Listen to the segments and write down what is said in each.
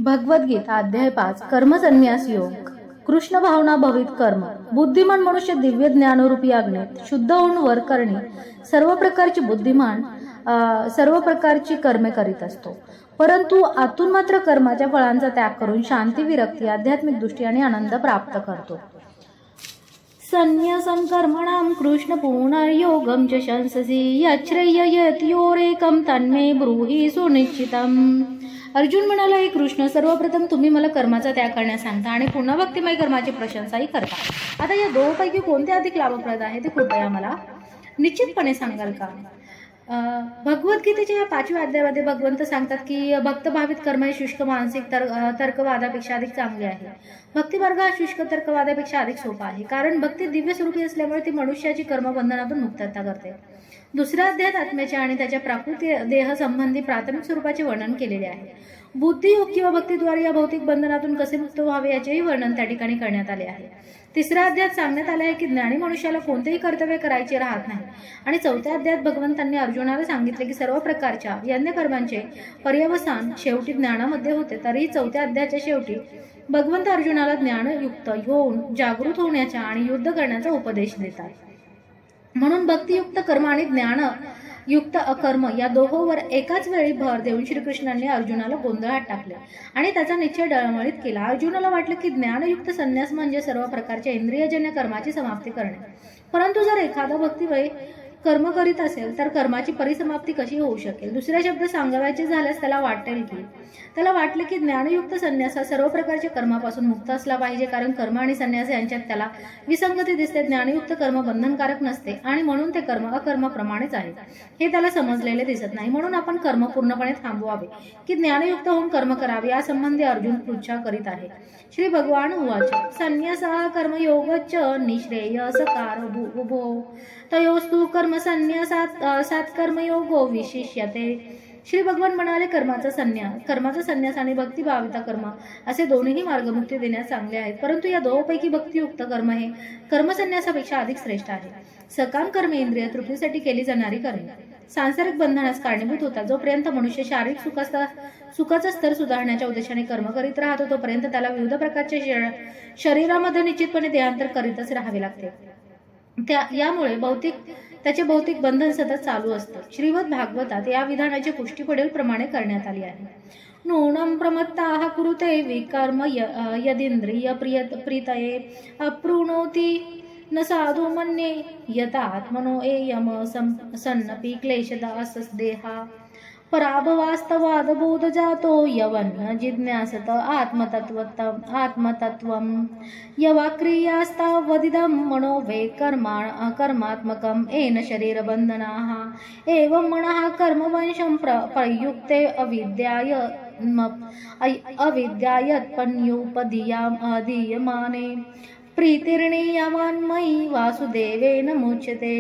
भगवद्गीता अध्याय 5 कर्मसन्न्यास योग. कृष्ण भावना भवित कर्म. बुद्धिमान मनुष्य दिव्य ज्ञानरूपी अग्नीत शुद्ध होऊन वर करणे सर्व प्रकारची कर्मे करीत असतो. परंतु आतून मात्र कर्माच्या फळांचा त्याग करून शांती, विरक्ती, आध्यात्मिक दृष्टी आणि आनंद प्राप्त करतो. संन्यासं कर्मणां कृष्ण पुनर्योगं च शंससि यच्छ्रेययत्योरेकं तन्मे ब्रूहि सुनिश्चितम्. अर्जुन म्हणाला, हे कृष्ण, सर्वप्रथम तुम्ही मला कर्माचा त्याग करण्यास सांगता आणि पुन्हा भक्तिमय कर्माची प्रशंसाही करता. आता या दोघांपैकी कोणते अधिक लाभप्रद आहे ते कृपया मला निश्चितपणे सांगाल का? भगवद्गीतेच्या या 5व्या अध्यायामध्ये भगवंत सांगतात की भक्तभावित कर्म हे शुष्क मानसिक तर्कवादापेक्षा अधिक चांगले आहे. भक्तिमार्ग हा शुष्क तर्कवादापेक्षा अधिक सोपा आहे, कारण भक्ती दिव्य स्वरूपी असल्यामुळे ती मनुष्याची कर्मबंधनातून मुक्तता करते. दुसऱ्या अध्यायात आत्म्याच्या आणि त्याच्या प्राकृतिक देह संबंधी प्राथमिक स्वरूपाचे वर्णन केलेले आहे. बुद्धियोग किंवा भक्तीद्वारे या भौतिक बंधनातून कसे मुक्त व्हावे याचेही वर्णन त्या ठिकाणी करण्यात आले आहे. तिसऱ्या अध्यायात सांगण्यात आले आहे की ज्ञानी मनुष्याला कोणतेही कर्तव्य करायचे राहत नाही. आणि चौथ्या अध्यायात भगवंतांनी अर्जुनाला सांगितले की सर्व प्रकारच्या यज्ञ कर्मांचे पर्यवसान शेवटी ज्ञानामध्ये होते. तरीही चौथ्या अध्यायाच्या शेवटी भगवंत अर्जुनाला ज्ञानयुक्त होऊन जागृत होण्याचा आणि युद्ध करण्याचा उपदेश देतात. म्हणून भक्तियुक्त कर्म आणि ज्ञानयुक्त अकर्म या दोहोंवर एकाच वेळी भर देऊन श्रीकृष्णांनी अर्जुनाला गोंधळात टाकले आणि त्याचा निश्चय डळमळीत केला. अर्जुनाला वाटले की ज्ञानयुक्त संन्यास म्हणजे सर्व प्रकारच्या इंद्रियजन्य कर्माची समाप्ती करणे. परंतु जर एखादा भक्तिमय कर्म करीत असेल तर कर्माची परिसमाप्ती कशी होऊ शकेल? दुसऱ्या शब्द सांगायचे झाल्यास त्याला वाटले की ज्ञानयुक्त संन्यास हा सर्व प्रकारच्या कर्मापासून मुक्त असला पाहिजे, कारण कर्म आणि संन्यास यांच्यात त्याला विसंगती दिसते. ज्ञानयुक्त कर्म बंधनकारक नसते आणि म्हणून ते कर्म अकर्माप्रमाणेच आहे हे त्याला समजलेले दिसत नाही. म्हणून आपण कर्म पूर्णपणे थांबवावे की ज्ञानयुक्त होऊन कर्म करावे यासंबंधी अर्जुन पृच्छा करीत आहे. श्री भगवान उवाच संन्यासः कर्मयोगश्च निःश्रेयसकार उभो तयोस्तु कर्मसन्न्यासात् कर्मयोगो विशिष्यते. श्री भगवान म्हणाले, कर्माचा संन्यास आणि भक्तिभावित कर्म असे दोन्हीही मार्ग मुक्ती देण्यास चांगले आहेत, परंतु या दोहोंपैकी भक्तियुक्त कर्म हे कर्मसन्यासापेक्षा अधिक श्रेष्ठ आहे. सकाम कर्मे इंद्रिय तृप्तीसाठी केली जाणारी कर्मे सांसारिक बंधनास कारणीभूत होतात. जोपर्यंत मनुष्य शारीरिक सुखाचा स्तर सुधारण्याच्या उद्देशाने कर्म करीत राहतो तोपर्यंत त्याला विविध प्रकारच्या शरीरामध्ये निश्चितपणे देहांतर करीतच राहावे लागते. यामुळे त्याचे भौतिक बंधन सतत चालू असते. श्रीमद भागवतात या विधानाची पुष्टी पुढील प्रमाणे करण्यात आली आहे. नूनं प्रमत्ताः कुरुते विकर्म यदिंद्रिय प्रीतये अप्रुणोति न साधु मन्ये यतात्मनो एयम सन्नपि क्लेशदासदेहा पराभवास्तवादबोध जातो यवन्न जिज्ञासत आत्मतत्त्वं यवाक्रियास्तावदिदं मनो वे कर्मात्मकं येन शरीरबन्धनाः एवं मनः कर्मवंशं प्रयुक्ते अविद्यायत्पन्युपदीयमाने प्रीतिर्णीयमान्मयी वासुदेवेन मुच्यते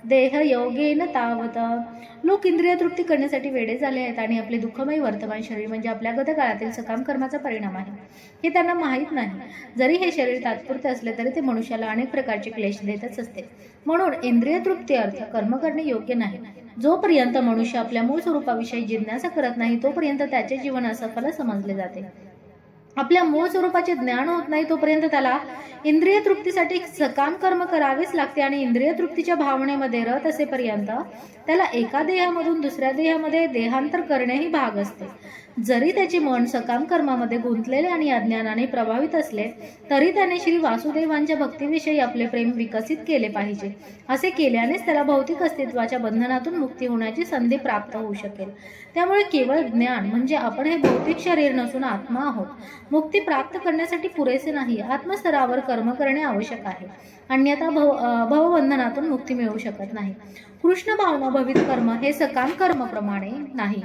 देहयोगेन तावत. लोक इंद्रिय तृप्ती करण्यासाठी वेडे झाले आहेत आणि आपले दुःखमय वर्तमान शरीर म्हणजे आपल्या गतकाळातील सकाम कर्माचा परिणाम आहे हे त्यांना माहीत नाही. जरी हे शरीर तात्पुरते असले तरी ते मनुष्याला अनेक प्रकारचे क्लेश देतच असते. म्हणून इंद्रिय तृप्ती अर्थ कर्म करणे योग्य नाही. जोपर्यंत मनुष्य आपल्या मूळ स्वरूपाविषयी जिज्ञासा करत नाही तोपर्यंत त्याचे जीवन असफल समजले जाते. आपल्या मूळ स्वरूपाचे ज्ञान होत नाही तोपर्यंत त्याला इंद्रिय तृप्तीसाठी सकाम कर्म करावेच लागते आणि इंद्रिय तृप्तीच्या भावनेमध्ये रत असेपर्यंत त्याला एका देहामधून दुसऱ्या देहामध्ये देहांतर करणेही भाग असते. जरी त्याचे मन सकाम कर्मामध्ये गुंतलेले आणि अज्ञानाने प्रभावित असले तरी त्याने श्री वासुदेवांच्या भक्तीविषयी आपले प्रेम विकसित केले पाहिजे. असे केल्यानेच त्याला भौतिक अस्तित्वाच्या बंधनातून मुक्ती होण्याची संधी प्राप्त होऊ शकेल. त्यामुळे केवळ ज्ञान म्हणजे आपण हे भौतिक शरीर नसून आत्मा आहोत मुक्ती प्राप्त करण्यासाठी पुरेसे नाही. आत्मस्तरावर कर्म करणे आवश्यक आहे, अन्यथा भवबंधनातून मुक्ती मिळू शकत नाही. कृष्ण भावना भवित कर्म हे सकाम कर्माप्रमाणे नाही,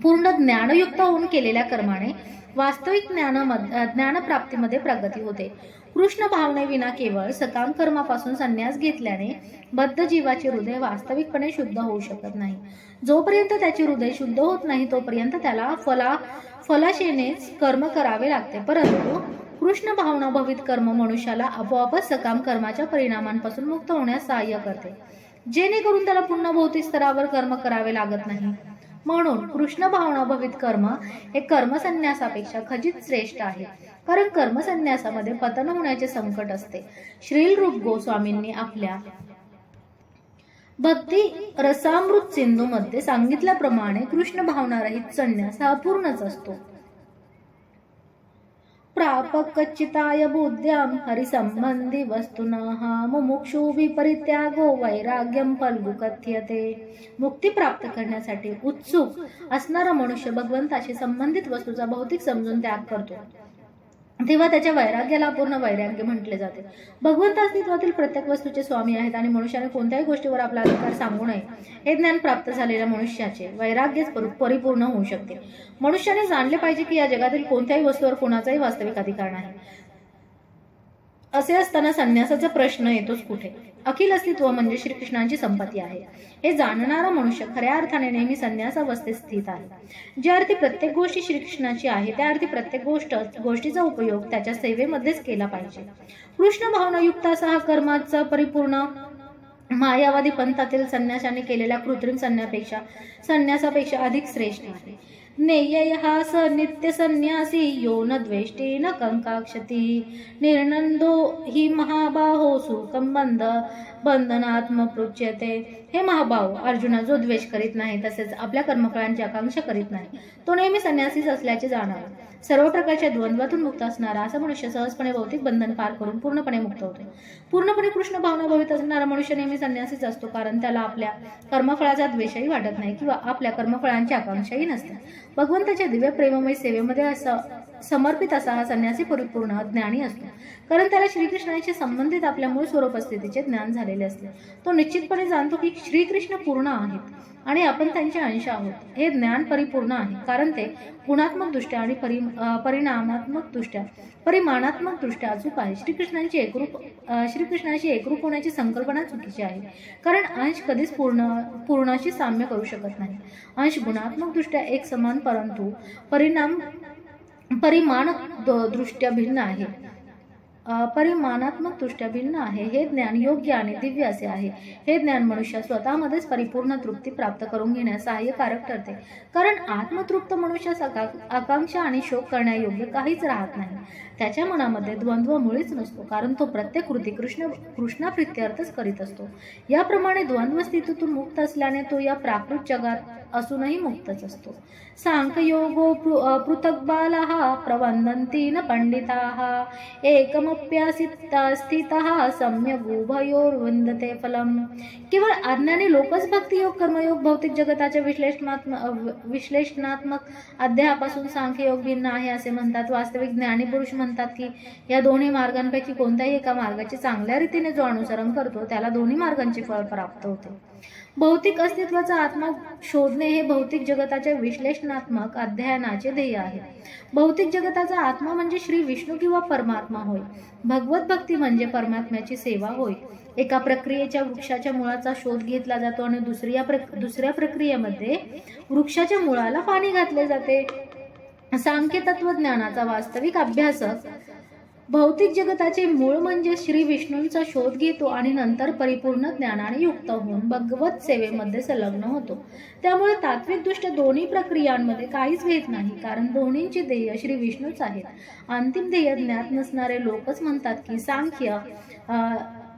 पूर्ण ज्ञानयुक्त होऊन केलेल्या कर्माने वास्तविक ज्ञानप्राप्तीमध्ये प्रगती होते. कृष्ण भावनेविना केवळ सकाम कर्मापासून संन्यास घेतल्याने बद्ध जीवाचे हृदय वास्तविकपणे शुद्ध होऊ शकत नाही. जोपर्यंत त्याचे हृदय शुद्ध होत नाही तोपर्यंत त्याला फलाशेनेच कर्म करावे लागते. परंतु कृष्ण भावना भवित कर्म मनुष्याला आपोआपच सकाम कर्माच्या परिणामांपासून मुक्त होण्यास सहाय्य करते, जेणेकरून त्याला पुन्हा भौतिक स्तरावर कर्म करावे लागत नाही. म्हणून कृष्ण भावना भवित कर्म हे कर्मसन्यासापेक्षा खचित श्रेष्ठ आहे, कारण कर्मसन्यासामध्ये पतन होण्याचे संकट असते. श्रील रूप गोस्वामींनी आपल्या भक्ती रसामृत सिंधू मध्ये सांगितल्याप्रमाणे कृष्ण भावनारहित संन्यास हा पूर्णच असतो. प्रापकचिताय बुद्ध्याम हरिसंबंधी वस्तुनः मुमुक्षु विपरित्यागो वैराग्यम फल्गु कथ्यते. मुक्ती प्राप्त करण्यासाठी उत्सुक असणारा मनुष्य भगवंताशी संबंधित वस्तूचा भौतिक समजून त्याग करतो, तेव्हा त्याच्या वैराग्याला पूर्ण वैराग्य म्हटले जाते. भगवंत अस्तित्वातील प्रत्येक वस्तूचे स्वामी आहेत आणि मनुष्याने कोणत्याही गोष्टीवर आपला अधिकार सांगू नये हे ज्ञान प्राप्त झालेल्या मनुष्याचे वैराग्यच परिपूर्ण होऊ शकते. मनुष्याने जाणले पाहिजे की या जगातील कोणत्याही वस्तूवर कोणाचाही वास्तविक अधिकार नाही. असे असताना संन्यासाचा प्रश्न येतोच कुठे? अखिल अस्तित्व म्हणजे श्रीकृष्णांची संपत्ती आहे हे जाणणारा मनुष्य खऱ्या अर्थाने नेहमी संन्यासावस्थेत स्थित आहे. ज्या अर्थी प्रत्येक गोष्टी श्रीकृष्णाची आहे त्या अर्थी प्रत्येक गोष्टीचा उपयोग त्याच्या सेवेमध्येच केला पाहिजे. कृष्ण भावनायुक्त असा हा कर्माचा परिपूर्ण मायावादी पंथातील संन्यासाने केलेल्या कृत्रिम संन्यासापेक्षा अधिक श्रेष्ठ आहे. नेयः स नित्य संन्यासी यो न द्वेष्टे न कंकाक्षती निर्नंदो हि महाबाहो सुखं बंधनात्मप्रुच्यते. हे महाभाव अर्जुना, जो द्वेष करीत नाही तसेच आपल्या कर्मफळांची आकांक्षा करीत नाही तो नेहमी संन्यासीच असल्याचे जाणावा. सर्व प्रकारच्या द्वंद्वातून मुक्त असणारा असा मनुष्य सहजपणे भौतिक बंधन पार करून पूर्णपणे मुक्त होतो. पूर्णपणे कृष्ण भावना भवित असणारा मनुष्य नेहमी संन्यासीच असतो, कारण त्याला आपल्या कर्मफळाचा द्वेषही वाटत नाही किंवा आपल्या कर्मफळांची आकांक्षाही नसते. भगवंताच्या दिव्य प्रेममय सेवेमध्ये समर्पित असा हा संन्यासी परिपूर्ण ज्ञानी असतो, कारण त्याला श्रीकृष्णाशी संबंधित आपल्या मूळ स्वरूप स्थितीचे ज्ञान झालेले असते. तो निश्चितपणे जाणतो की श्रीकृष्ण पूर्ण आहेत आणि आपण त्यांचे अंश आहोत. हे ज्ञान परिपूर्ण आहे, कारण ते गुणात्मक दृष्ट्या आणि परिमाणात्मक दृष्ट्या अचूक आहे. श्रीकृष्णाशी एकरूप होण्याची संकल्पना चुकीची आहे, कारण अंश कधीच पूर्णाशी साम्य करू शकत नाही. अंश गुणात्मक दृष्ट्या एक समान, परंतु परिमाणात्मक दृष्ट्या भिन्न आहे. हे ज्ञान योग्य आणि दिव्य असे आहे. हे ज्ञान मनुष्य स्वतःमध्येच परिपूर्ण तृप्ती प्राप्त करून घेण्यास सहाय्यकारक ठरते, कारण आत्मतृप्त मनुष्यास आकांक्षा आणि शोक करण्यायोग्य काहीच राहत नाही. त्याच्या मनामध्ये द्वंद्व मुळीच नसतो, कारण तो प्रत्येक कृती कृष्णाप्रित्यर्थच करीत असतो. याप्रमाणे द्वंद्व स्थितीतून मुक्त असल्याने तो या प्राकृत जगात असूनही मुक्तच असतो. सांख्ययोगो पृथक् बालाः प्रवदन्ति न पंडिताः एकमप्यास्थितः सम्यग् उभयोर्विन्दते फलम्. केवळ अज्ञानी लोकच भक्तियोग, कर्मयोग, भौतिक जगताच्या विश्लेषणात्मक अध्यायापासून सांख्ययोग भिन्न आहे असे म्हणतात. वास्तविक ज्ञानी पुरुष म्हणतात की या दोन्ही मार्गांपैकी कोणत्याही एका मार्गाचे चांगल्या रीतीने जो अनुसरण करतो त्याला दोन्ही मार्गांचे फळ प्राप्त होते. भौतिक अस्तित्वाचा आत्मा शोधणे हे भौतिक जगताच्या विश्लेषणात्मक अध्ययनाचे ध्येय आहे. भौतिक जगताचा आत्मा म्हणजे श्री विष्णू किंवा परमात्मा होय. भगवत भक्ती म्हणजे परमात्म्याची सेवा होय. एका प्रक्रियेच्या वृक्षाच्या मुळाचा शोध घेतला जातो आणि दुसऱ्या प्रक्रियेमध्ये वृक्षाच्या मुळाला पाणी घातले जाते. सांख्य तत्वज्ञानाचा वास्तविक अभ्यासक भौतिक जगताचे मूळ म्हणजे श्री विष्णूंचा शोध घेतो आणि नंतर परिपूर्ण ज्ञानाने युक्त होऊन भगवत सेवेमध्ये संलग्न होतो. त्यामुळे तात्विकदृष्ट्या दोन्ही प्रक्रियांमध्ये काहीच भेद नाही, कारण दोन्हींचे ध्येय श्री विष्णूच आहेत. अंतिम ध्येय ज्ञात नसणारे लोकच म्हणतात की सांख्य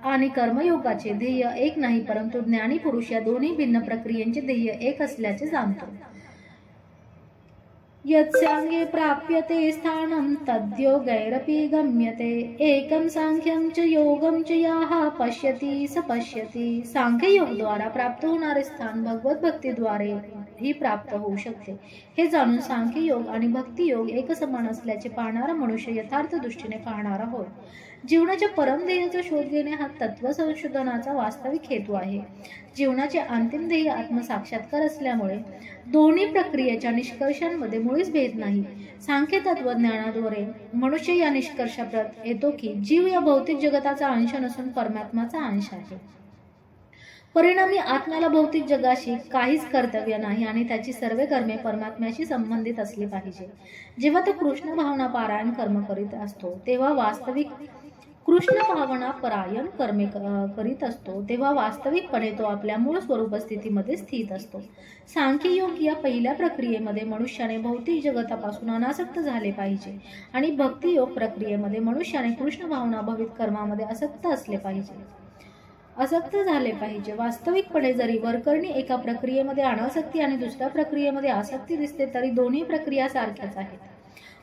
आणि कर्मयोगाचे ध्येय एक नाही, परंतु ज्ञानी पुरुष या दोन्ही भिन्न प्रक्रियांचे ध्येय एक असल्याचे जाणतो. यत्सांगे प्राप्यते स्थानं तद्योगैरपि गम्यते एकं सांख्यं च योगं च याः पश्यति स पश्यति. सांख्ययोग द्वारा प्राप्त होणारे स्थान भगवत भक्तीद्वारे ही प्राप्त होऊ शकते. हे जाणून सांख्ययोग आणि भक्तियोग एकसमान असल्याचे पाहणारा मनुष्य यथार्थ दृष्टीने पाहणारा होय. जीवनाच्या परमध्येयाचा शोध घेणे हा तत्व संशोधनाचा वास्तविक हेतू आहे. जीवनाचे अंतिम ध्येय आत्मसाक्षात्कार असल्यामुळे दोन्ही प्रक्रियेच्या निष्कर्षांमध्ये मुळीच भेद नाही. सांख्य तत्वज्ञानाद्वारे मनुष्य या निष्कर्षाप्रत येतो की जीव या भौतिक जगताचा अंश नसून परमात्म्याचा अंश आहे. परिणामी आत्म्याला भौतिक जगाशी काहीच कर्तव्य नाही आणि त्याची सर्व कर्मे परमात्म्याशी संबंधित असली पाहिजे. जेव्हा तो कृष्ण भावना पारायण कर्म करीत असतो तेव्हा वास्तविक कृष्ण भावना परायण कर्मे करीत असतो तेव्हा वास्तविकपणे तो आपल्या मूळ स्वरूप स्थितीमध्ये स्थित असतो. सांख्ययोग या पहिल्या प्रक्रियेमध्ये मनुष्याने भौतिक जगतापासून अनासक्त झाले पाहिजे आणि भक्तियोग प्रक्रियेमध्ये मनुष्याने कृष्ण भावना भवित कर्मामध्ये आसक्त झाले पाहिजे. वास्तविकपणे जरी वरकरणी एका प्रक्रियेमध्ये अनासक्ती आणि दुसऱ्या प्रक्रियेमध्ये आसक्ती दिसते तरी दोन्ही प्रक्रिया सारख्याच आहेत.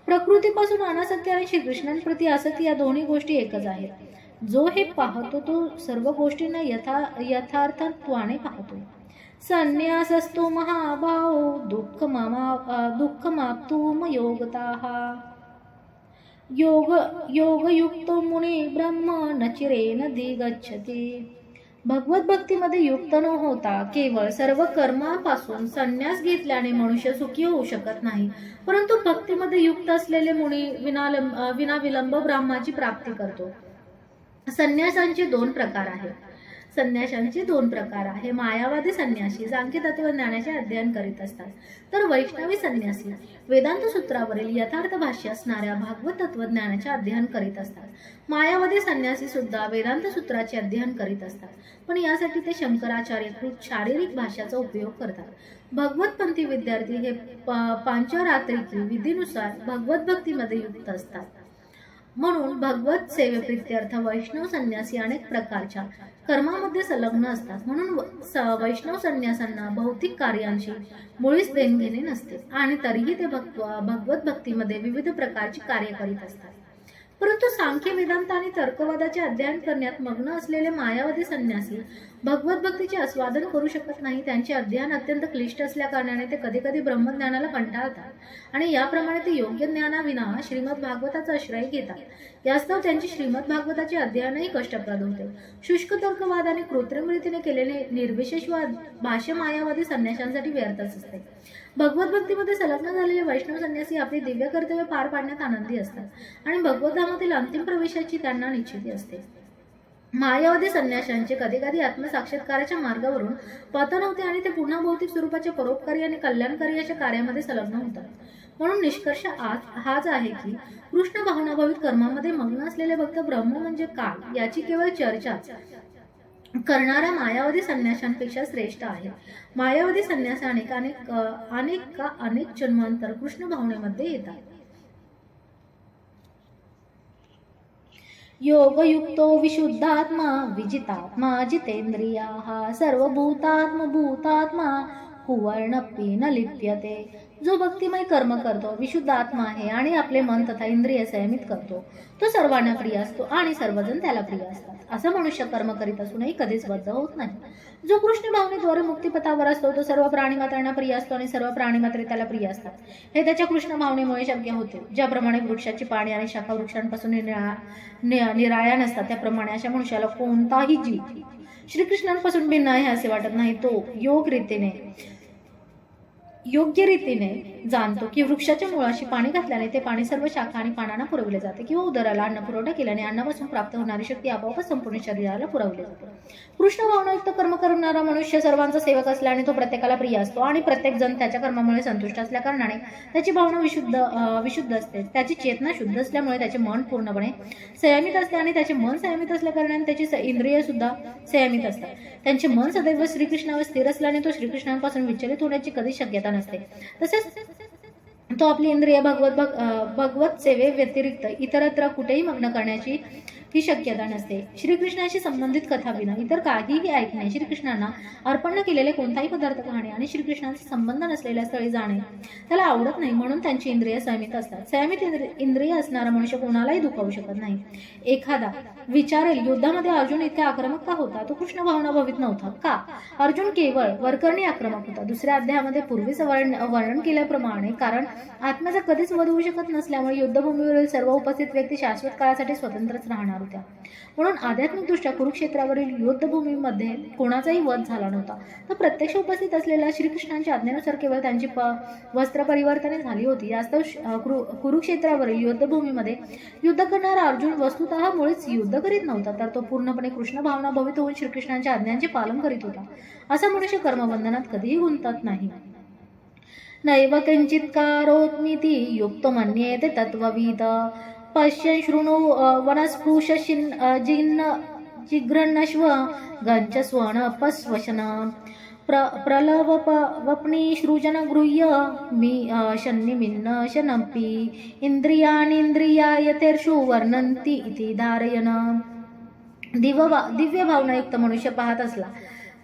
प्रकृतीपासून अनासक्ती आणि श्रीकृष्णांप्रती आसक्ती या दोन्ही गोष्टी एकच आहेत. जो हे पाहतो तो सर्व गोष्टींना यथार्थत्वाने पाहतो. संन्यासस्तो महाभाव दुःखमाप्तुम योगताः योगयुक्तो मुनी ब्रह्म न चिरेन अधिगच्छति. भगवत भक्तीमध्ये युक्त न होता केवळ सर्व कर्मापासून संन्यास घेतल्याने मनुष्य सुखी होऊ शकत नाही, परंतु भक्तीमध्ये युक्त असलेले मुनी विनाविलंब ब्रह्माची प्राप्ती करतो. संन्यासांचे दोन प्रकार आहे. मायावादी संन्यासी सांख्य तत्वज्ञानाचे अध्ययन करीत असतात, तर वैष्णवी संन्यासी वेदांत सूत्रावरील यथार्थ भाष्य असणाऱ्या भागवत तत्वज्ञानाचे अध्ययन करीत असतात. मायावादी संन्यासी सुद्धा वेदांत सूत्राचे अध्ययन करीत असतात, पण यासाठी ते शंकराचार्यकृत शारीरिक भाष्याचा उपयोग करतात. भगवतपंथी विद्यार्थी हे पांचरात्रिकी विधीनुसार भगवत भक्तीमध्ये युक्त असतात. म्हणून भगवत सेवेप्रित्यर्थ वैष्णव संन्यासी अनेक प्रकारच्या कर्मामध्ये संलग्न असतात. म्हणून वैष्णव संन्यासांना भौतिक कार्यांशी मुळीच देणघेणे नसते आणि तरीही ते भगवत भक्तीमध्ये विविध प्रकारची कार्य करीत असतात. परंतु सांख्य वेदांत आणि तर्कवादाचे अध्ययन करण्यात मग्न असलेले मायावादी संन्यासी भगवत भक्तीचे आस्वादन करू शकत नाही. त्यांचे अध्ययन अत्यंत क्लिष्ट असल्या कारणाने ते कधी कधी ब्रह्मज्ञानाला कंटाळतात आणि याप्रमाणे ते योग्य ज्ञानाविना श्रीमद भागवताचा आश्रय घेतात. यास्तव त्यांचे श्रीमद भागवताचे अध्ययनही कष्टप्रद होते. शुष्क तर्कवाद आणि कृत्रिम रीतीने केलेले निर्विशेषवाद भाष्य मायावादी संन्याशांसाठी व्यर्थच असते. भगवत भक्तीमध्ये संलग्न झालेले वैष्णव संन्यासी आपली दिव्य कर्तव्य पार पाडण्यात आनंदी असतात आणि भगवत धामातील अंतिम प्रवेशाची त्यांना निश्चिती असते. मायावादी संन्याशांचे कधी कधी आत्मसाक्षात्काराच्या मार्गावरून पतन होते आणि ते पुन्हा भौतिक स्वरूपाच्या परोपकारी आणि कल्याणकारी अशा कार्यामध्ये संलग्न होतात. म्हणून निष्कर्ष हाच आहे की कृष्ण भावनाभावित कर्मामध्ये मग्न असलेले भक्त ब्रह्म म्हणजे काय याची केवळ चर्चा करणाऱ्या मायावादी संन्याशांपेक्षा श्रेष्ठ आहे. मायावादी संन्यास अनेक जन्मांतर कृष्ण भावनेमध्ये येतात. योगयुक्तो विशुद्धात्मा विजितात्मा जितेंद्रियाः सर्वभूतात्मा कुवर्णप्पी न लिप्यते. जो भक्तिमय कर्म करतो विशुद्ध आत्मा आहे आणि आपले मन तथा इंद्रिय संयमित करतो, तो सर्वांना प्रिय असतो आणि सर्वजण त्याला प्रिय असतात. असा मनुष्य कर्म करीत असूनही कधीच बद्ध होत नाही. जो कृष्ण भावनेद्वारे मुक्तिपथावर असतो तो सर्व प्राणीमात्रांना प्रिय असतो आणि सर्व प्राणीमात्रे त्याला प्रिय असतात. हे त्याच्या कृष्ण भावनेमुळे शक्य होते. ज्याप्रमाणे वृक्षाची पाने आणि शाखा वृक्षांपासून निराळ्या नसतात, त्याप्रमाणे अशा मनुष्याला कोणताही जीव श्रीकृष्णांपासून भिन्न आहे असे वाटत नाही. तो योग्य रीतीने जाणतो की वृक्षाच्या मुळाशी पाणी घातल्याने ते पाणी सर्व शाखा आणि पानांना पुरवले जाते किंवा उदराला अन्न पुरवठा केल्याने अन्नापासून प्राप्त होणारी शक्ती आपोआपच संपूर्ण शरीराला पुरवली जाते. कृष्ण भावनायुक्त कर्म करणारा मनुष्य सर्वांचा सेवक असल्याने तो प्रत्येकाला प्रिय असतो आणि प्रत्येक जण त्याच्या कर्मामुळे संतुष्ट असल्या कारणाने त्याची भावना विशुद्ध असते. त्याची चेतना शुद्ध असल्यामुळे त्याचे मन पूर्णपणे संयमित असते आणि त्याचे मन संयमित असल्या कारणाने त्याची इंद्रिय सुद्धा संयमित असतात. त्यांचे मन सदैव श्रीकृष्णावर स्थिर असल्याने तो श्रीकृष्णांपासून विचलित होण्याची कधी शक्यता नसते. तसेच तो आपली इंद्रिय भगवत सेवे व्यतिरिक्त इतरत्र कुठेही मग्न करण्याची ही शक्यता नसते. श्रीकृष्णाशी संबंधित कथा विना इतर काहीही ऐकणे, श्रीकृष्णांना अर्पण केलेले कोणताही पदार्थ खाणे आणि श्रीकृष्णांचा संबंध नसलेल्या स्थळी जाणे त्याला आवडत नाही. म्हणून त्यांची इंद्रिय संयमित असतात. संयमित इंद्रिय असणारा मनुष्य कोणालाही दुखावू शकत नाही. एखादा विचारेल, युद्धामध्ये अर्जुन इतका आक्रमक का होता? तो कृष्ण भावना भावित नव्हता का? अर्जुन केवळ वरकरणी आक्रमक होता. दुसऱ्या अध्यायामध्ये पूर्वीच वर्णन केल्याप्रमाणे कारण आत्म्याचा कधीच वध होऊ शकत नसल्यामुळे युद्धभूमीवरील सर्व उपस्थित व्यक्ती शाश्वत काळासाठी स्वतंत्रच राहणार होत्या. म्हणून आध्यात्मिकदृष्ट्या कुरुक्षेत्रावरील युद्धभूमीमध्ये कोणाचाही वध झाला नव्हता. तर प्रत्यक्ष उपस्थित असलेल्या श्रीकृष्णांच्या आज्ञेनुसार केवळ त्यांची वस्त्र परिवर्तने झाली होती. यास्तव कुरुक्षेत्रावरील युद्धभूमीमध्ये युद्ध करणारा अर्जुन वस्तुतः मुळीच युद्ध करीत नव्हता, तर तो पूर्णपणे कृष्ण भावना भवित होऊन श्रीकृष्णांच्या आज्ञांचे पालन करीत होता. असा मनुष्य कर्मबंधनात कधीही गुंतत नाही. नैव किंचित कारोत्मिति युक्त मन्येते तत्वविद पश्यन् शृणु वनस्पृश जिन्न जिघ्रन्नश्व गञ्च स्वर्ण पस्वशन प्रलवपनी सृजन गृह्य मी शन्निमिन्न शनपि इंद्रियाणींद्रियायतेषु वर्णन्ति इति धारयन. दिव्य भावनायुक्त मनुष्य पाहत असला,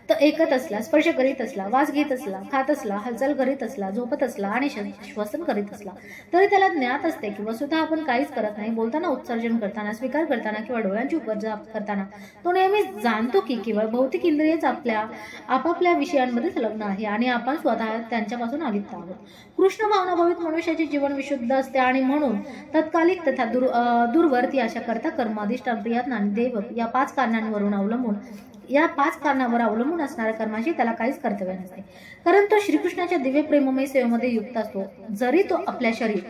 तर ऐकत असला, स्पर्श करीत असला, वास घेत असला, खात असला, हालचाल करीत असला, झोपत असला आणि श्वसन करीत असला तरी त्याला ज्ञात असते की वस्तुतः आपण काहीच करत नाही. बोलताना, उत्सर्जन करताना, स्वीकार करताना किंवा डोळ्यांची उपजा करताना तो नेहमी जाणतो की केवळ भौतिक इंद्रियच आपापल्या विषयांमध्ये संलग्न आहे आणि आपण स्वतः त्यांच्यापासून अलिप्त आहोत. कृष्ण भावनाभावित मनुष्याचे जीवन विशुद्ध असते आणि म्हणून तत्कालिक तथा दूरवर्ती अशा करता कर्म, अधिष्ठान, प्रियत्न आणि देव या 5 कारणांवर अवलंबून असणाऱ्या कर्माशी त्याला काहीच कर्तव्य नसते, कारण तो श्रीकृष्णाच्या दिव्य प्रेममय सेवेमध्ये युक्त असतो. जरी तो आपल्या शरीर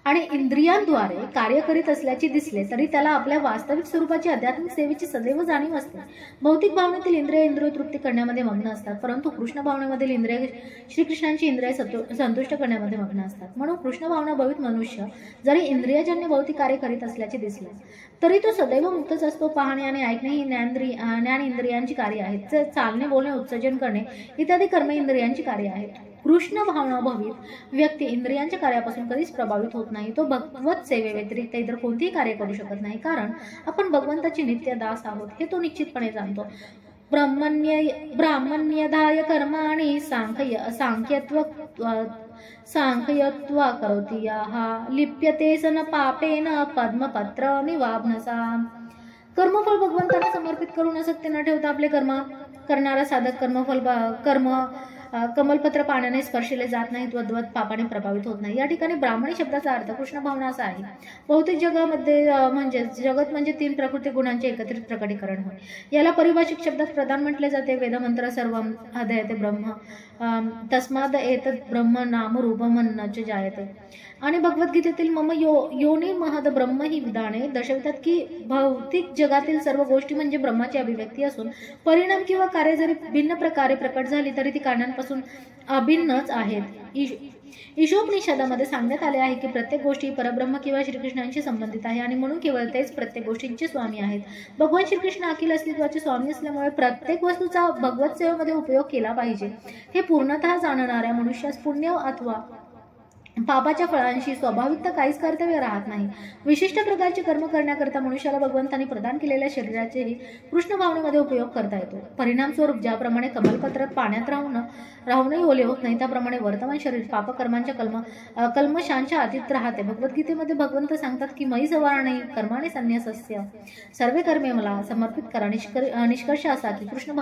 आणि इंद्रियांद्वारे कार्य करीत असल्याचे दिसले तरी त्याला आपल्या वास्तविक स्वरूपाची आध्यात्मिक सेवेची सदैव जाणीव असते. भौतिक भावनेतील इंद्रिय तृप्ती करण्यामध्ये मग्न असतात, परंतु कृष्ण भावनेमधील इंद्रिय श्रीकृष्णांची इंद्रिय संतुष्ट करण्यामध्ये मग्न असतात. म्हणून कृष्ण भावना भावित मनुष्य जरी इंद्रियजन्य भौतिक कार्य करीत असल्याचे दिसले तरी तो सदैव मुक्तच असतो. पाहणे आणि ऐकणे ही ज्ञान इंद्रियांची कार्य आहेत. चालणे, बोलणे, उत्सर्जन करणे इत्यादी कर्म इंद्रियांची कार्य आहेत. कृष्ण भावनाभावित व्यक्ती इंद्रियांच्या कार्यापासून कधीच प्रभावित होत नाही. तो भगवत सेवे व्यतिरिक्त इतर कोणतेही कार्य करू शकत नाही, कारण आपण भगवंताची नित्य दास आहोत हे तो निश्चितपणे जाणतो. ब्राह्मण्यधाय कर्माणि सांख्यत्वा करोति यः लिप्यते सन पापेन पद्मपत्र निवाभनसा. कर्मफळ भगवंताला समर्पित करून असत्य न ठेवता आपले कर्म करणारा साधक कमलपत्र पाण्याने स्पर्शले जात नाही, त्वद्वत पापाने प्रभावित होत नाही. या ठिकाणी ब्राह्मणी शब्दाचा अर्थ कृष्ण भावना असा आहे. भौतिक जगामध्ये जगत म्हणजे 3 प्रकृती गुणांचे एकत्रित प्रकटीकरण होय. याला परिभाषिक शब्दात प्रधान म्हटले जाते. वेदमंत्र सर्वम अधयते ब्रह्म तस्माद एतत् ब्रह्म नाम रूपमन्न च जायते. आणि भगवद्गीतेतील मम योनी महद ब्रह्म ही विधाने दर्शवितात की भौतिक जगातील सर्व गोष्टी म्हणजे ब्रह्माची अभिव्यक्ती असून परिणाम किंवा कार्य जरी भिन्न प्रकारे प्रकट झाली तरी ती कारणांपासून अभिन्नच आहेत. ईशोपनिषदामध्ये सांगण्यात आले आहे की प्रत्येक गोष्टी परब्रह्म किंवा श्रीकृष्णांशी संबंधित आहे आणि म्हणून केवळ तेच प्रत्येक गोष्टींचे स्वामी आहेत. भगवान श्रीकृष्ण अखिल अस्तित्वाचे स्वामी असल्यामुळे प्रत्येक वस्तूचा भगवत सेवेमध्ये उपयोग केला पाहिजे. हे पूर्णतः जाणणाऱ्या मनुष्यास पुण्य अथवा पापाच्या फळांशी स्वाभाविकता काहीच कर्तव्य राहत नाही. विशिष्ट प्रकारचे कर्म करण्याकरता मनुष्याला भगवंतांनी प्रदान केलेल्या शरीराचेही कृष्ण भावनेमध्ये उपयोग करता येतो. परिणामस्वरूप ज्याप्रमाणे कमलपत्र पाण्यात राहूनही ओले होत नाही, त्याप्रमाणे वर्तमान शरीर पापकर्मांच्या कल्मशांच्या आधीत राहते. भगवद्गीतेमध्ये भगवंत सांगतात की मयी सवारणे कर्माणे संन्यासस्य सर्वे कर्मे मला समर्पित करा. निष्कर्ष असा की कृष्ण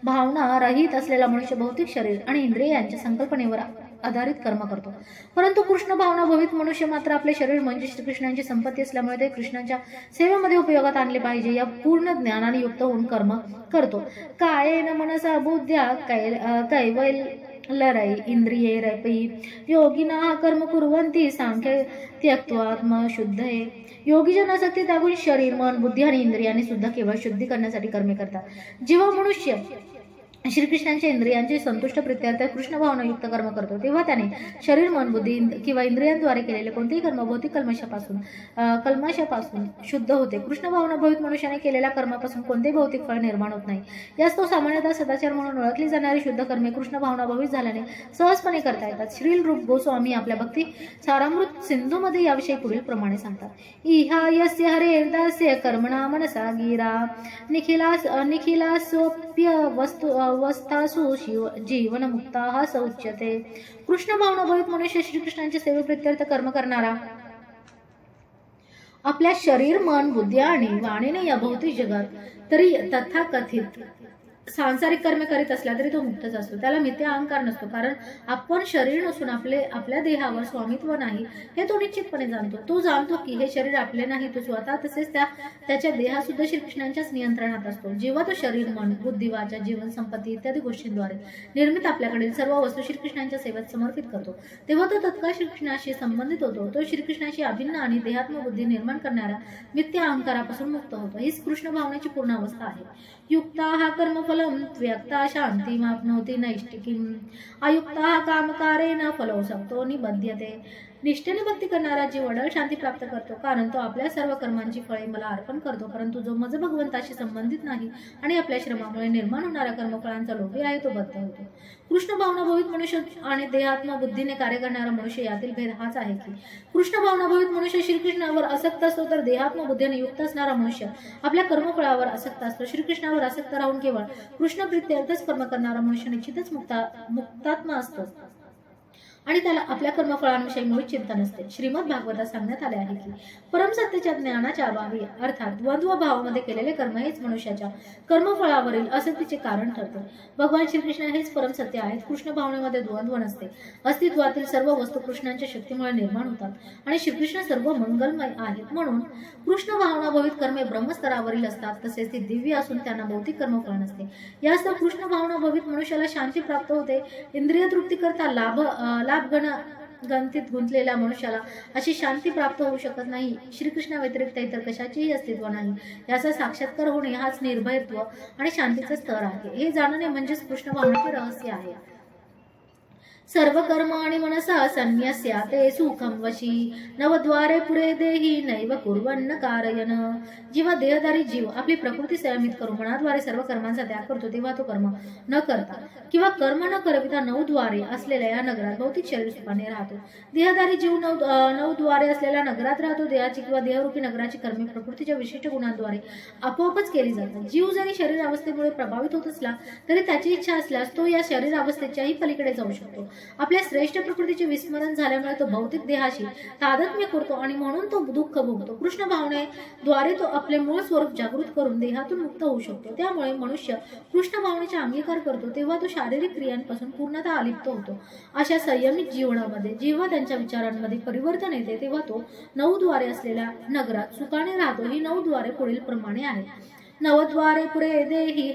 भावना रहित असलेला मनुष्य भौतिक शरीर आणि इंद्रिय यांच्या संकल्पनेवर आधारित कर्म करतो, परंतु कृष्ण भावना भवित मनुष्य मात्र आपले शरीर म्हणजे श्रीकृष्णांची संपत्ती असल्यामुळे ते कृष्णाच्या सेवेमध्ये उपयोगात आणले पाहिजे या पूर्ण ज्ञानाने युक्त होऊन कर्म करतो. कायेन मनसा बुद्ध्या कैवल्यरै इंद्रियैरपि योगिनः कर्म कुर्वन्ति सांख्य त्यक्त्वा शुद्धये. योगीजन आसक्ती त्यागून शरीर, मन, बुद्धी आणि इंद्रियांनी सुद्धा केवळ शुद्धी करण्यासाठी कर्मे करतात. जेव्हा मनुष्य श्रीकृष्णांच्या इंद्रियांचे संतुष्ट प्रित्यर्थ कृष्ण भावनायुक्त कर्म करतो तेव्हा त्याने शरीर, मन, बुद्धी किंवा इंद्रियांद्वारे केलेले कोणतेही कर्म भौतिक कल्मशापासून शुद्ध होते. कृष्ण भावना भवित मनुष्याने केलेल्या कर्मापासून कोणतेही भौतिक फळ निर्माण होत नाही. यास तो सामान्यतः सदाचार म्हणून ओळखली जाणारी शुद्ध कर्मे कृष्ण भावना भवित झाल्याने सहजपणे करता येतात. श्रील रूप गोस्वामी आपल्या भक्ती सारामृत सिंधूमध्ये याविषयी पुढील प्रमाणे सांगतात. इहायस्य हरेर्दास्य कर्मणा मनसा गिरा निखिलासोप्य वस्तासु जीवन मुक्ता सौच्यते. कृष्ण भावना भवित मनुष्य श्रीकृष्णांच्या सेवेप्रित्यर्थ कर्म करणारा आपल्या शरीर, मन, बुद्धी आणि वाणीने या भौतिक जगात तरी तथाकथित सांसारिक कर्म करीत असला तरी तो मुक्तच असतो. त्याला मिथ्या अहंकार नसतो, कारण आपण शरीर नसून आपल्या देहावर स्वामित्व नाही हे तो निश्चितपणे जाणतो. तो जाणतो की हे शरीर आपले नाही, तो स्वतः तसेच त्याच्या देहा सुद्धा श्रीकृष्णांच्याच नियंत्रणात असतो. जेव्हा तो शरीर, मन, बुद्धी, वाचा, जीवन, संपत्ती इत्यादी गोष्टींद्वारे निर्मित आपल्याकडील सर्व वस्तू श्रीकृष्णांच्या सेवेत समर्पित करतो तेव्हा तो तत्काळ श्रीकृष्णाशी संबंधित होतो. तो श्रीकृष्णाशी अभिन्न आणि देहात्मबुद्धी निर्माण करणाऱ्या मिथ्या अहंकारापासून मुक्त होतो. हीच कृष्ण भावनेची पूर्ण अवस्था आहे. युक्ता कर्मफलम त्यक्ता शांतिमाप्नोति नैष्टिकीम अयुक्ता कामकारेण फलो सक्तो निबध्यते. निष्ठेने भक्ती करणारा जीव अडळ शांती प्राप्त करतो, कारण तो आपल्या सर्व कर्मांची फळे मला अर्पण करतो. परंतु जो मज भगवंताशी संबंधित नाही आणि आपल्या श्रमामुळे निर्माण होणाऱ्या कर्मफळांचा लोभी आहे तो बद्ध होतो. कृष्ण भावनाभवित मनुष्य आणि देहात्म बुद्धीने कार्य करणारा मनुष्य यातील भेद हाच आहे की कृष्ण भावनाभवित मनुष्य श्रीकृष्णावर आसक्त असतो, तर देहात्म बुद्धीने युक्त असणारा मनुष्य आपल्या कर्मफळावर आसक्त असतो. श्रीकृष्णावर आसक्त राहून केवळ कृष्ण प्रीत्यर्थच कर्म करणारा मनुष्य निश्चितच मुक्तात्मा असतो आणि त्याला आपल्या कर्मफळांविषयी मुळीच चिंता नसते. श्रीमद भागवतात सांगण्यात आले आहे की परमसत्याच्या ज्ञानाच्या अभावी अर्थात द्वंद्व भावामध्ये केलेले कर्म हेच मनुष्याच्या कर्मफळावरील आसक्तीचे कारण ठरते. भगवान श्रीकृष्ण हेच परमसत्य आहेत. कृष्ण भावनेमध्ये द्वंद्व नसते. अस्तित्वातील सर्व वस्तू कृष्णांच्या शक्तीमुळे निर्माण होतात आणि श्रीकृष्ण सर्व मंगलमय आहेत. म्हणून कृष्ण भावनाभवित कर्मे ब्रह्मस्तरावरील असतात, तसेच ती दिव्य असून त्यांना भौतिक कर्मफळ नसते. यास्तव कृष्ण भावनाभवित मनुष्याला शांती प्राप्त होते. इंद्रिय तृप्ती करता गणतीत गुंतलेल्या मनुष्याला अशी शांती प्राप्त होऊ शकत नाही. श्रीकृष्णा व्यतिरिक्त इतर कशाचेही अस्तित्व नाही. याचा साक्षात्कार होणे हाच निर्भयत्व आणि शांतीचा स्तर आहे. हे जाणणे म्हणजेच कृष्ण भावनेचे रहस्य आहे. सर्व कर्म आणि मनसा संन्यस्या ते सुखम वशी नवद्वारे पुरे देही नैव कुर्वन्न कारयन. जेव्हा देहधारी जीव आपली प्रकृती संयमित करून मनाद्वारे सर्व कर्मांचा त्याग करतो, तेव्हा तो कर्म न करता किंवा कर्म न करविता 9 द्वारे असलेल्या या नगरात भौतिक शरीर सुखाने राहतो. देहधारी जीव 9 द्वारे असलेल्या नगरात राहतो. देहाची किंवा देहरूपी नगराची कर्मे प्रकृतीच्या विशिष्ट गुणांद्वारे आपोआपच केली जातात. जीव जरी शरीर अवस्थेमुळे प्रभावित होत असला तरी त्याची इच्छा असल्यास तो या शरीर अवस्थेच्याही पलीकडे जाऊ शकतो. आपल्या श्रेष्ठ प्रकृतीचे विस्मरण झाल्यामुळे तो भौतिक देहाशी तादात्म्य करतो आणि म्हणून तो दुःख भोगतो. कृष्ण भावनेद्वारे तो आपले मूळ स्वरूप जागृत करून देहातून मुक्त होऊ शकतो. त्यामुळे मनुष्य कृष्ण भावनेचा अंगीकार करतो तेव्हा तो शारीरिक क्रियांपासून पूर्णतः अलिप्त होतो. अशा संयमित जीवनामध्ये जेव्हा त्यांच्या विचारांमध्ये परिवर्तन येते तेव्हा तो 9 द्वारे असलेल्या नगरात सुखाने राहतो. ही 9 द्वारे पुढील प्रमाणे आहेत. नवद्वारे पुरे देही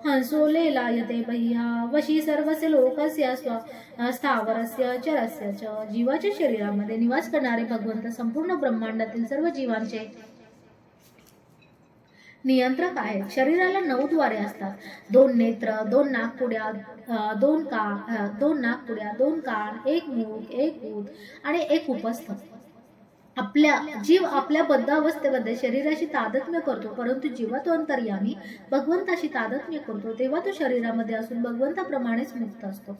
हंसोले लायते बह्या वशी सर्वस्य लोकस्य स्थावरस्य चरस्य च. जीवाच्या शरीरामध्ये निवास करणारे भगवंत संपूर्ण ब्रह्मांडातील सर्व जीवांचे नियंत्रक आहेत. शरीराला 9 द्वारे असतात. 2 नेत्र, 2 नाकपुड्या, 2 नाकपुड्या, 2 कान, 1 मुख, 1 ऊत आणि 1 उपस्थ. जीव आपल्या बद्ध अवस्थेमध्ये शरीराशी तादात्म्य करतो, परंतु जेव्हा तो अंतर्यामी भगवंताशी तादात्म्य करतो तेव्हा तो शरीरामध्ये असून भगवंताप्रमाणेच मुक्त असतो.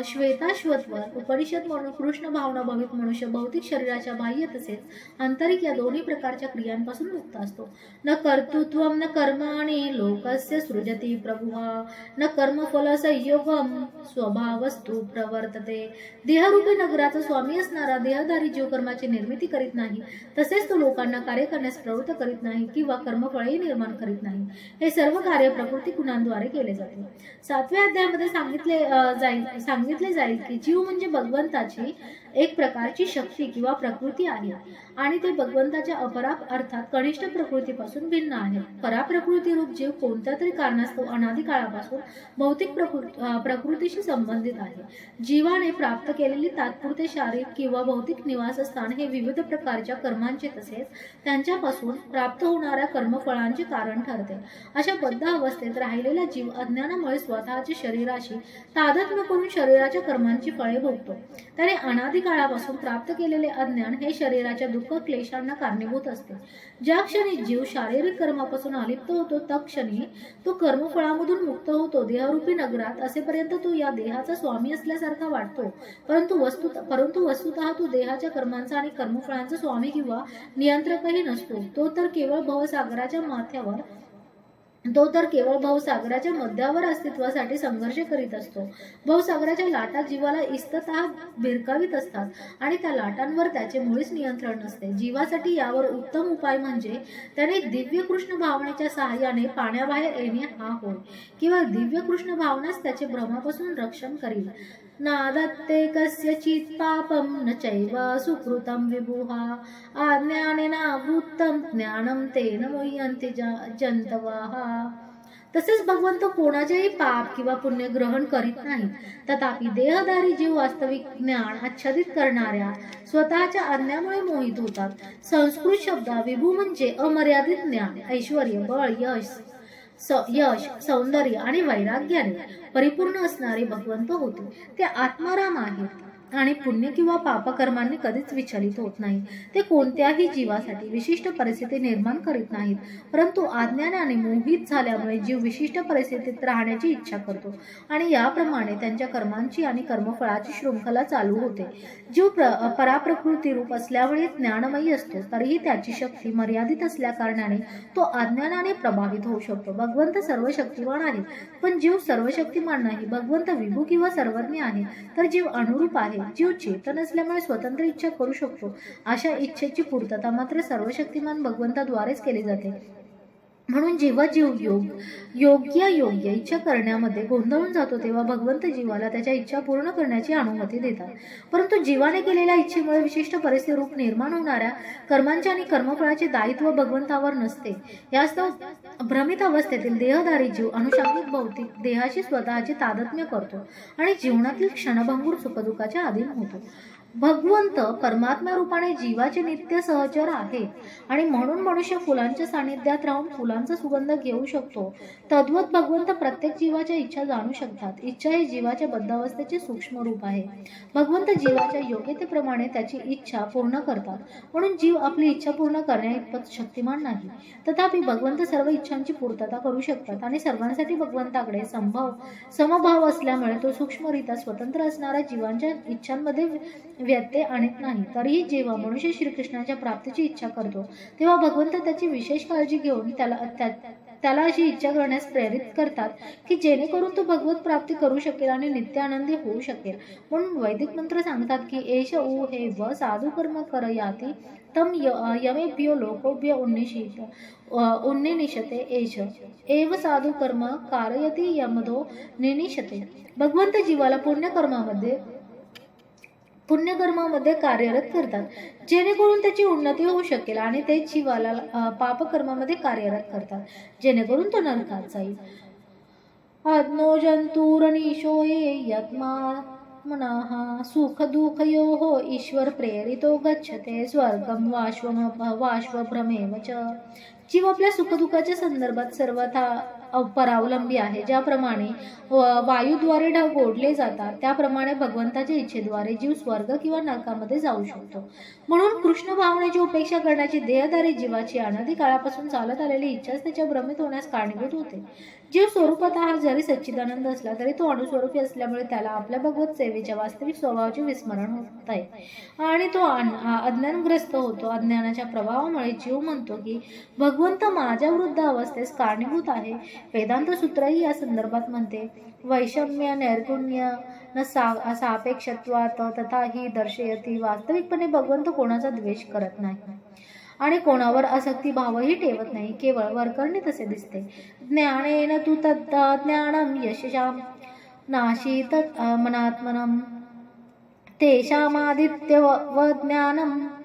श्वेताश्वतवर उपनिषद म्हणून कृष्ण भावनाभवित मनुष्य भौतिक शरीराच्या बाह्य तसेच आंतरिक या दोन्ही प्रकारच्या क्रियांपासून मुक्त असतो. न कर्तृत्वम न कर्माणि लोकस्य सृजती प्रभुः न कर्मफल संयोगम स्वभावस्तु प्रवर्तते. देहरूपी नगराचा स्वामी असणारा देहधारी जीव कर्माची निर्मिती करीत नाही, तसेच तो लोकांना कार्य करण्यास प्रवृत्त करीत नाही किंवा कर्मफळही निर्माण करीत नाही. हे सर्व कार्य प्रकृती गुणांद्वारे केले जाते. 7व्या अध्यायामध्ये सांगितले जाईल की जीव म्हणजे भगवंताची एक प्रकारची शक्ती किंवा प्रकृती आहे आणि ते भगवंताच्या अपरा अर्थात कनिष्ठ प्रकृतीपासून भिन्न आहे. पराप्रकृती रूप जीव कोणत्या तरी कारणास्तव अनादी काळापासून भौतिक प्रकृतीशी संबंधित आहे. जीवाने प्राप्त केलेली तात्पुरते शारीरिक किंवा भौतिक निवासस्थान हे विविध प्रकारच्या कर्मांचे तसेच त्यांच्यापासून प्राप्त होणाऱ्या कर्मफळांचे कारण ठरते. अशा बद्ध अवस्थेत राहिलेला जीव अज्ञानामुळे स्वतःच्या शरीराशी तादात्म्य करून शरीराच्या कर्मांची फळे भोगतो. त्याने अनादी काळापासून प्राप्त केलेले अज्ञान हे शरीराच्या दुःख क्लेशांना कारणीभूत असते. ज्या क्षणी जीव शारीरिक कर्मापासून अलिप्त होतो त्या क्षणी तो कर्मफळामधून मुक्त होतो. देहरूपी नगरात असेपर्यंत तो या देहाचा स्वामी असल्यासारखा वाटतो, परंतु वस्तुतः तो देहाच्या कर्मांचा आणि कर्मफळांचा स्वामी किंवा नियंत्रकही नसतो. तो तर केवळ भवसागराच्या मध्यावर अस्तित्वासाठी संघर्ष करीत असतो. भवसागराच्या लाटा जीवाला इस्ततः भिरकावीत असतात आणि त्या लाटांवर त्याचे मुळीच नियंत्रण नसते. जीवासाठी यावर उत्तम उपाय म्हणजे त्याने दिव्य कृष्ण भावनेच्या सहाय्याने पाण्याबाहेर येणे हा होय. किंवा दिव्य कृष्ण भावनाच त्याचे भ्रमापासून रक्षण करील. नादत्ते कस्यचित् पापं न चैव सुकृतं विभुः अज्ञानेनावृत्तं ज्ञानं तेन मुह्यन्ति जन्तवः. तसेच भगवंत कोणाचेही पाप किंवा पुण्य ग्रहण करीत नाही. तथापि देहधारी जीव वास्तविक ज्ञान आच्छादित करणाऱ्या स्वतःच्या अज्ञानामुळे मोहित होतात. संस्कृत शब्द विभू म्हणजे अमर्यादित ज्ञान, ऐश्वर्य, बळ, यश, सौंदर्य आणि वैराग्याने परिपूर्ण असणारे भगवंत होते. ते आत्माराम आहेत. आणि पुण्य किंवा पापकर्मांनी कधीच विचलित होत नाही. ते कोणत्याही जीवासाठी विशिष्ट परिस्थिती निर्माण करीत नाहीत, परंतु अज्ञानाने मोहित झाल्यामुळे जीव विशिष्ट परिस्थितीत राहण्याची इच्छा करतो आणि याप्रमाणे त्यांच्या कर्मांची आणि कर्मफळाची शृंखला चालू होते. जीव पराप्रकृती रूप असल्यामुळे ज्ञानमयी असतो, तरीही त्याची शक्ती मर्यादित असल्या कारणाने तो अज्ञानाने प्रभावित होऊ शकतो. भगवंत सर्व शक्तिमान आहे, पण जीव सर्वशक्तिमान नाही. भगवंत विभू किंवा सर्वज्ञ आहे, तर जीव अनुरूप आहे. जीव चेतन असल्यामुळे स्वतंत्र इच्छा करू शकतो. अशा इच्छेची पूर्तता मात्र सर्वशक्तिमान भगवंताद्वारेच केली जाते. म्हणून जेव्हा जीव योग्य इच्छा करण्यामध्ये गोंधळून जातो, तेव्हा भगवंत जीवाला त्याच्या इच्छा पूर्ण करण्याची अनुमती देतात. परंतु जीवाने केलेल्या इच्छेमुळे विशिष्ट परिस्थिती रूप निर्माण होणाऱ्या कर्मांचे आणि कर्मफळाचे दायित्व भगवंतावर नसते. यास्तव भ्रमित अवस्थेतील देहधारी जीव अनुषंगिक भौतिक देहाशी स्वतःचे तादात्म्य करतो आणि जीवनातील क्षणभंगूर सुखदुःखाच्या अधीन होतो. भगवंत परमात्मा रूपाने जीवाचे नित्य सहचर आहे आणि म्हणून मनुष्य फुलांच्या सानिध्यात राहून फुलांचा सुगंध घेऊ शकतो. तद्वत भगवंत प्रत्येक जीवाच्या इच्छा जाणू शकतात. इच्छा हे जीवाच्या बद्धावस्थेचे सूक्ष्म रूप आहे. भगवंत जीवाच्या योग्यतेप्रमाणे त्याची इच्छा पूर्ण करतात, म्हणून जीव आपली इच्छा पूर्ण करण्याइतपत शक्तिमान नाही. तथापि भगवंत सर्व इच्छांची पूर्तता करू शकतात आणि सर्वांसाठी भगवंताकडे समभाव असल्यामुळे तो सूक्ष्मरित्या स्वतंत्र असणाऱ्या जीवांच्या इच्छांमध्ये व्यत्यय आणत नाही. तरीही जेव्हा मनुष्य श्रीकृष्णाच्या प्राप्तीची इच्छा करतो, तेव्हा भगवंत त्याची विशेष काळजी घेऊन त्याला अशी इच्छा करण्यास प्रेरित करतात की जेणेकरून तो भगवत प्राप्ती करू शकेल आणि नित्य आनंदी होऊ शकेल. म्हणून वैदिक मंत्र सांगतात की एष उ हे व साधु कर्म करयाति तम यमेभ्यो लोकोभ्य उन्निशते एष एव साधु कर्म कारयति यमधो निनिशते. भगवंत जीवाला पुण्यकर्मामध्ये कार्यरत करतात, जेणेकरून त्याची उन्नती होऊ शकेल, आणि ते जीवाला पापकर्मामध्ये कार्यरत करतात, जेणेकरून तो नरकात जाईल. आत्मो जंतुरनीशो ये यत्मात्मनः सुख दुःखयोः ईश्वर प्रेरितो गच्छते स्वर्गम वाश्वभ्रमेव च. जीव आपल्या सुखदुःखाच्या संदर्भात सर्वथा परावलंबी आहे. ज्याप्रमाणे वायूद्वारे ढग ओढले जातात, त्याप्रमाणे भगवंताच्या इच्छेद्वारे जीव स्वर्ग किंवा नरकामध्ये जाऊ शकतो. म्हणून कृष्ण भावनेची उपेक्षा करण्याची देहधारी जीवाची अनादी काळापासून चालत आलेली इच्छाच त्याच्या भ्रमित होण्यास कारणीभूत होते. जीव स्वरूपातः जरी सच्चिदानंद असला तरी तो अणुस्वरूपी असल्यामुळे त्याला आपल्या भगवत सेवेच्या वास्तविक स्वभावाचे विस्मरण होत आहे आणि तो अज्ञानग्रस्त होतो. अज्ञानाच्या प्रभावामुळे जीव म्हणतो की भगवंत माझ्या वृद्ध अवस्थेस कारणीभूत आहे. वेदांत सूत्रही या संदर्भात म्हणते, वैषम्य नैर्गुण्य न सापेक्षत्वात तथा ही दर्शयती. वास्तविकपणे भगवंत कोणाचा द्वेष करत नाही आणि कोणावर आसक्ती भावही ठेवत नाही, केवळ वरकरणी तसे दिसते. ज्ञानेन तु तत् ज्ञानम यशसाम नाशीत मनात्मनम तेषामादित्यवज्ञानम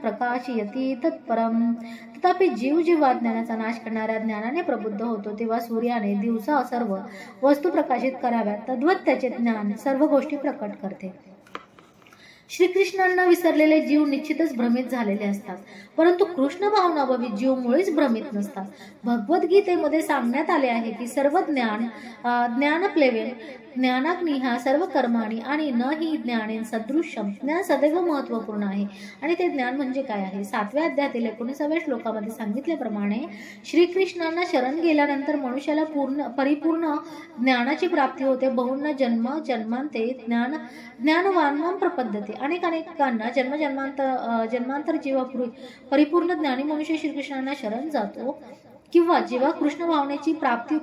प्रकाशयति तत्परम. तथापि जीव जेव्हा ज्ञानाचा नाश करणाऱ्या ज्ञानाने प्रबुद्ध होतो, तेव्हा सूर्याने दिवसा सर्व वस्तू प्रकाशित कराव्यात, तद्वत त्याचे ज्ञान सर्व गोष्टी प्रकट करते. श्रीकृष्णांना विसरलेले जीव निश्चितच भ्रमित झालेले असतात, परंतु कृष्ण भावनाभावी जीव मुळीच भ्रमित नसतात. भगवद्गीतेमध्ये सांगण्यात आले आहे की सर्व ज्ञानप्लेवेन ज्ञानाग्निहा सर्व कर्माणी आणि न ही ज्ञानेन सदृश्यम. ज्ञान सदैव महत्वपूर्ण आहे आणि ते ज्ञान म्हणजे काय आहे? 7व्या अध्यायातील 19व्या श्लोकामध्ये सांगितल्याप्रमाणे श्रीकृष्णांना शरण गेल्यानंतर मनुष्याला परिपूर्ण ज्ञानाची प्राप्ती होते. बहुना जन्मांते ज्ञानवान प्रपद्धते. अनेकांना जन्मांतर जेव्हा परिपूर्ण ज्ञानी मनुष्य श्रीकृष्णांना शरण जातो किंवा जेव्हा कृष्ण भावनेची प्राप्ती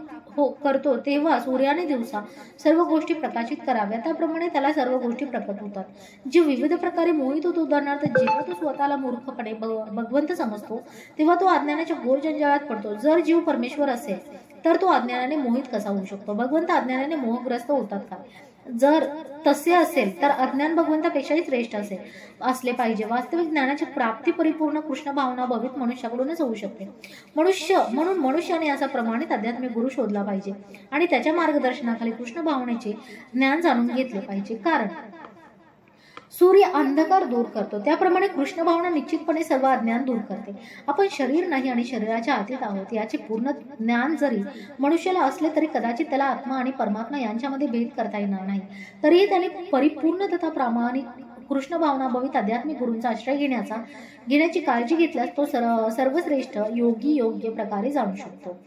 करतो, तेव्हा सूर्याने दिवसा सर्व गोष्टी प्रकाशित कराव्या, त्याप्रमाणे त्याला सर्व गोष्टी प्रकट होतात. जीव विविध प्रकारे मोहित होतो. उदाहरणार्थ, जेव्हा तो स्वतःला मूर्खपणे भगवंत समजतो, तेव्हा तो अज्ञानाच्या घोर जंजाळात पडतो. जर जीव परमेश्वर असेल तर तो अज्ञानाने मोहित कसा होऊ शकतो? भगवंत अज्ञानाने मोहग्रस्त होतात का? जर तसे असेल तर अज्ञान भगवंतापेक्षाही श्रेष्ठ असले पाहिजे. वास्तविक ज्ञानाची प्राप्ती परिपूर्ण कृष्ण भावना भवित मनुष्याकडूनच होऊ शकते. म्हणून मनुष्याने असा प्रमाणित आध्यात्मिक गुरु शोधला पाहिजे आणि त्याच्या मार्गदर्शनाखाली कृष्ण भावनेचे ज्ञान जाणून घेतले पाहिजे. कारण सूर्य अंधकार दूर करतो, त्याप्रमाणे कृष्ण भावना निश्चितपणे सर्व अज्ञान दूर करते. आपण शरीर नाही आणि शरीराच्या अतीत आहोत याचे पूर्ण ज्ञान जरी मनुष्याला असले तरी कदाचित त्याला आत्मा आणि परमात्मा यांच्यामध्ये भेद करता येणार नाही. तरीही त्याने परिपूर्ण तथा प्रामाणिक कृष्ण भावनाभवित आध्यात्मिक गुरूंचा आश्रय घेण्याची काळजी घेतल्यास तो सर्वश्रेष्ठ योगी योग्य प्रकारे जाणू शकतो,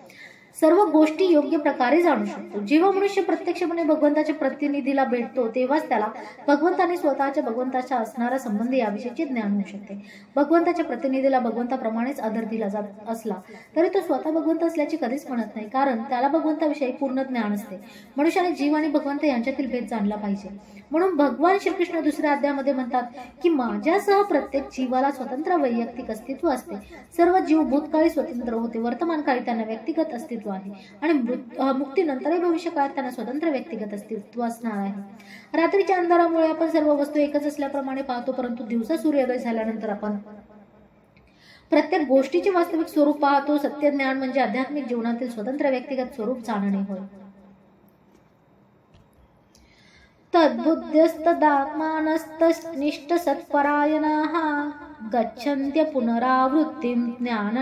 सर्व गोष्टी योग्य प्रकारे जाणू शकतो. जेव्हा मनुष्य प्रत्यक्षपणे भगवंताच्या प्रतिनिधीला भेटतो तेव्हाच त्याला भगवंताने स्वतःच्या भगवंताच्या असणारा संबंध याविषयीचे ज्ञान होऊ शकते. भगवंताच्या प्रतिनिधीला भगवंताप्रमाणेच आदर दिला जात असला तरी तो स्वतः भगवंत असल्याचे कधीच म्हणत नाही, कारण त्याला भगवंताविषयी पूर्ण ज्ञान असते. मनुष्याने जीव आणि भगवंत यांच्यातील भेद जाणला पाहिजे. म्हणून भगवान श्रीकृष्ण दुसऱ्या अध्यायामध्ये म्हणतात की माझ्यासह प्रत्येक जीवाला स्वतंत्र वैयक्तिक अस्तित्व असते. सर्व जीव भूतकाळी स्वतंत्र होते, वर्तमान काळी त्यांना व्यक्तिगत अस्तित्व आहे आणि मुक्तीनंतरही भविष्यकाळात त्यांना स्वतंत्र व्यक्तिगत अस्तित्व असणार आहे. रात्रीच्या अंधारामुळे आपण सर्व वस्तू एकच असल्याप्रमाणे पाहतो, परंतु दिवसा सूर्योदय झाल्यानंतर आपण प्रत्येक गोष्टीचे वास्तविक स्वरूप पाहतो. सत्य ज्ञान म्हणजे आध्यात्मिक जीवनातील स्वतंत्र व्यक्तिगत स्वरूप जाणणे होय. तद्बुद्ध्यस्तदात्मानस्तनिष्ठ सत्परायणाः गच्छन्त्य पुनरावृत्तिं ज्ञान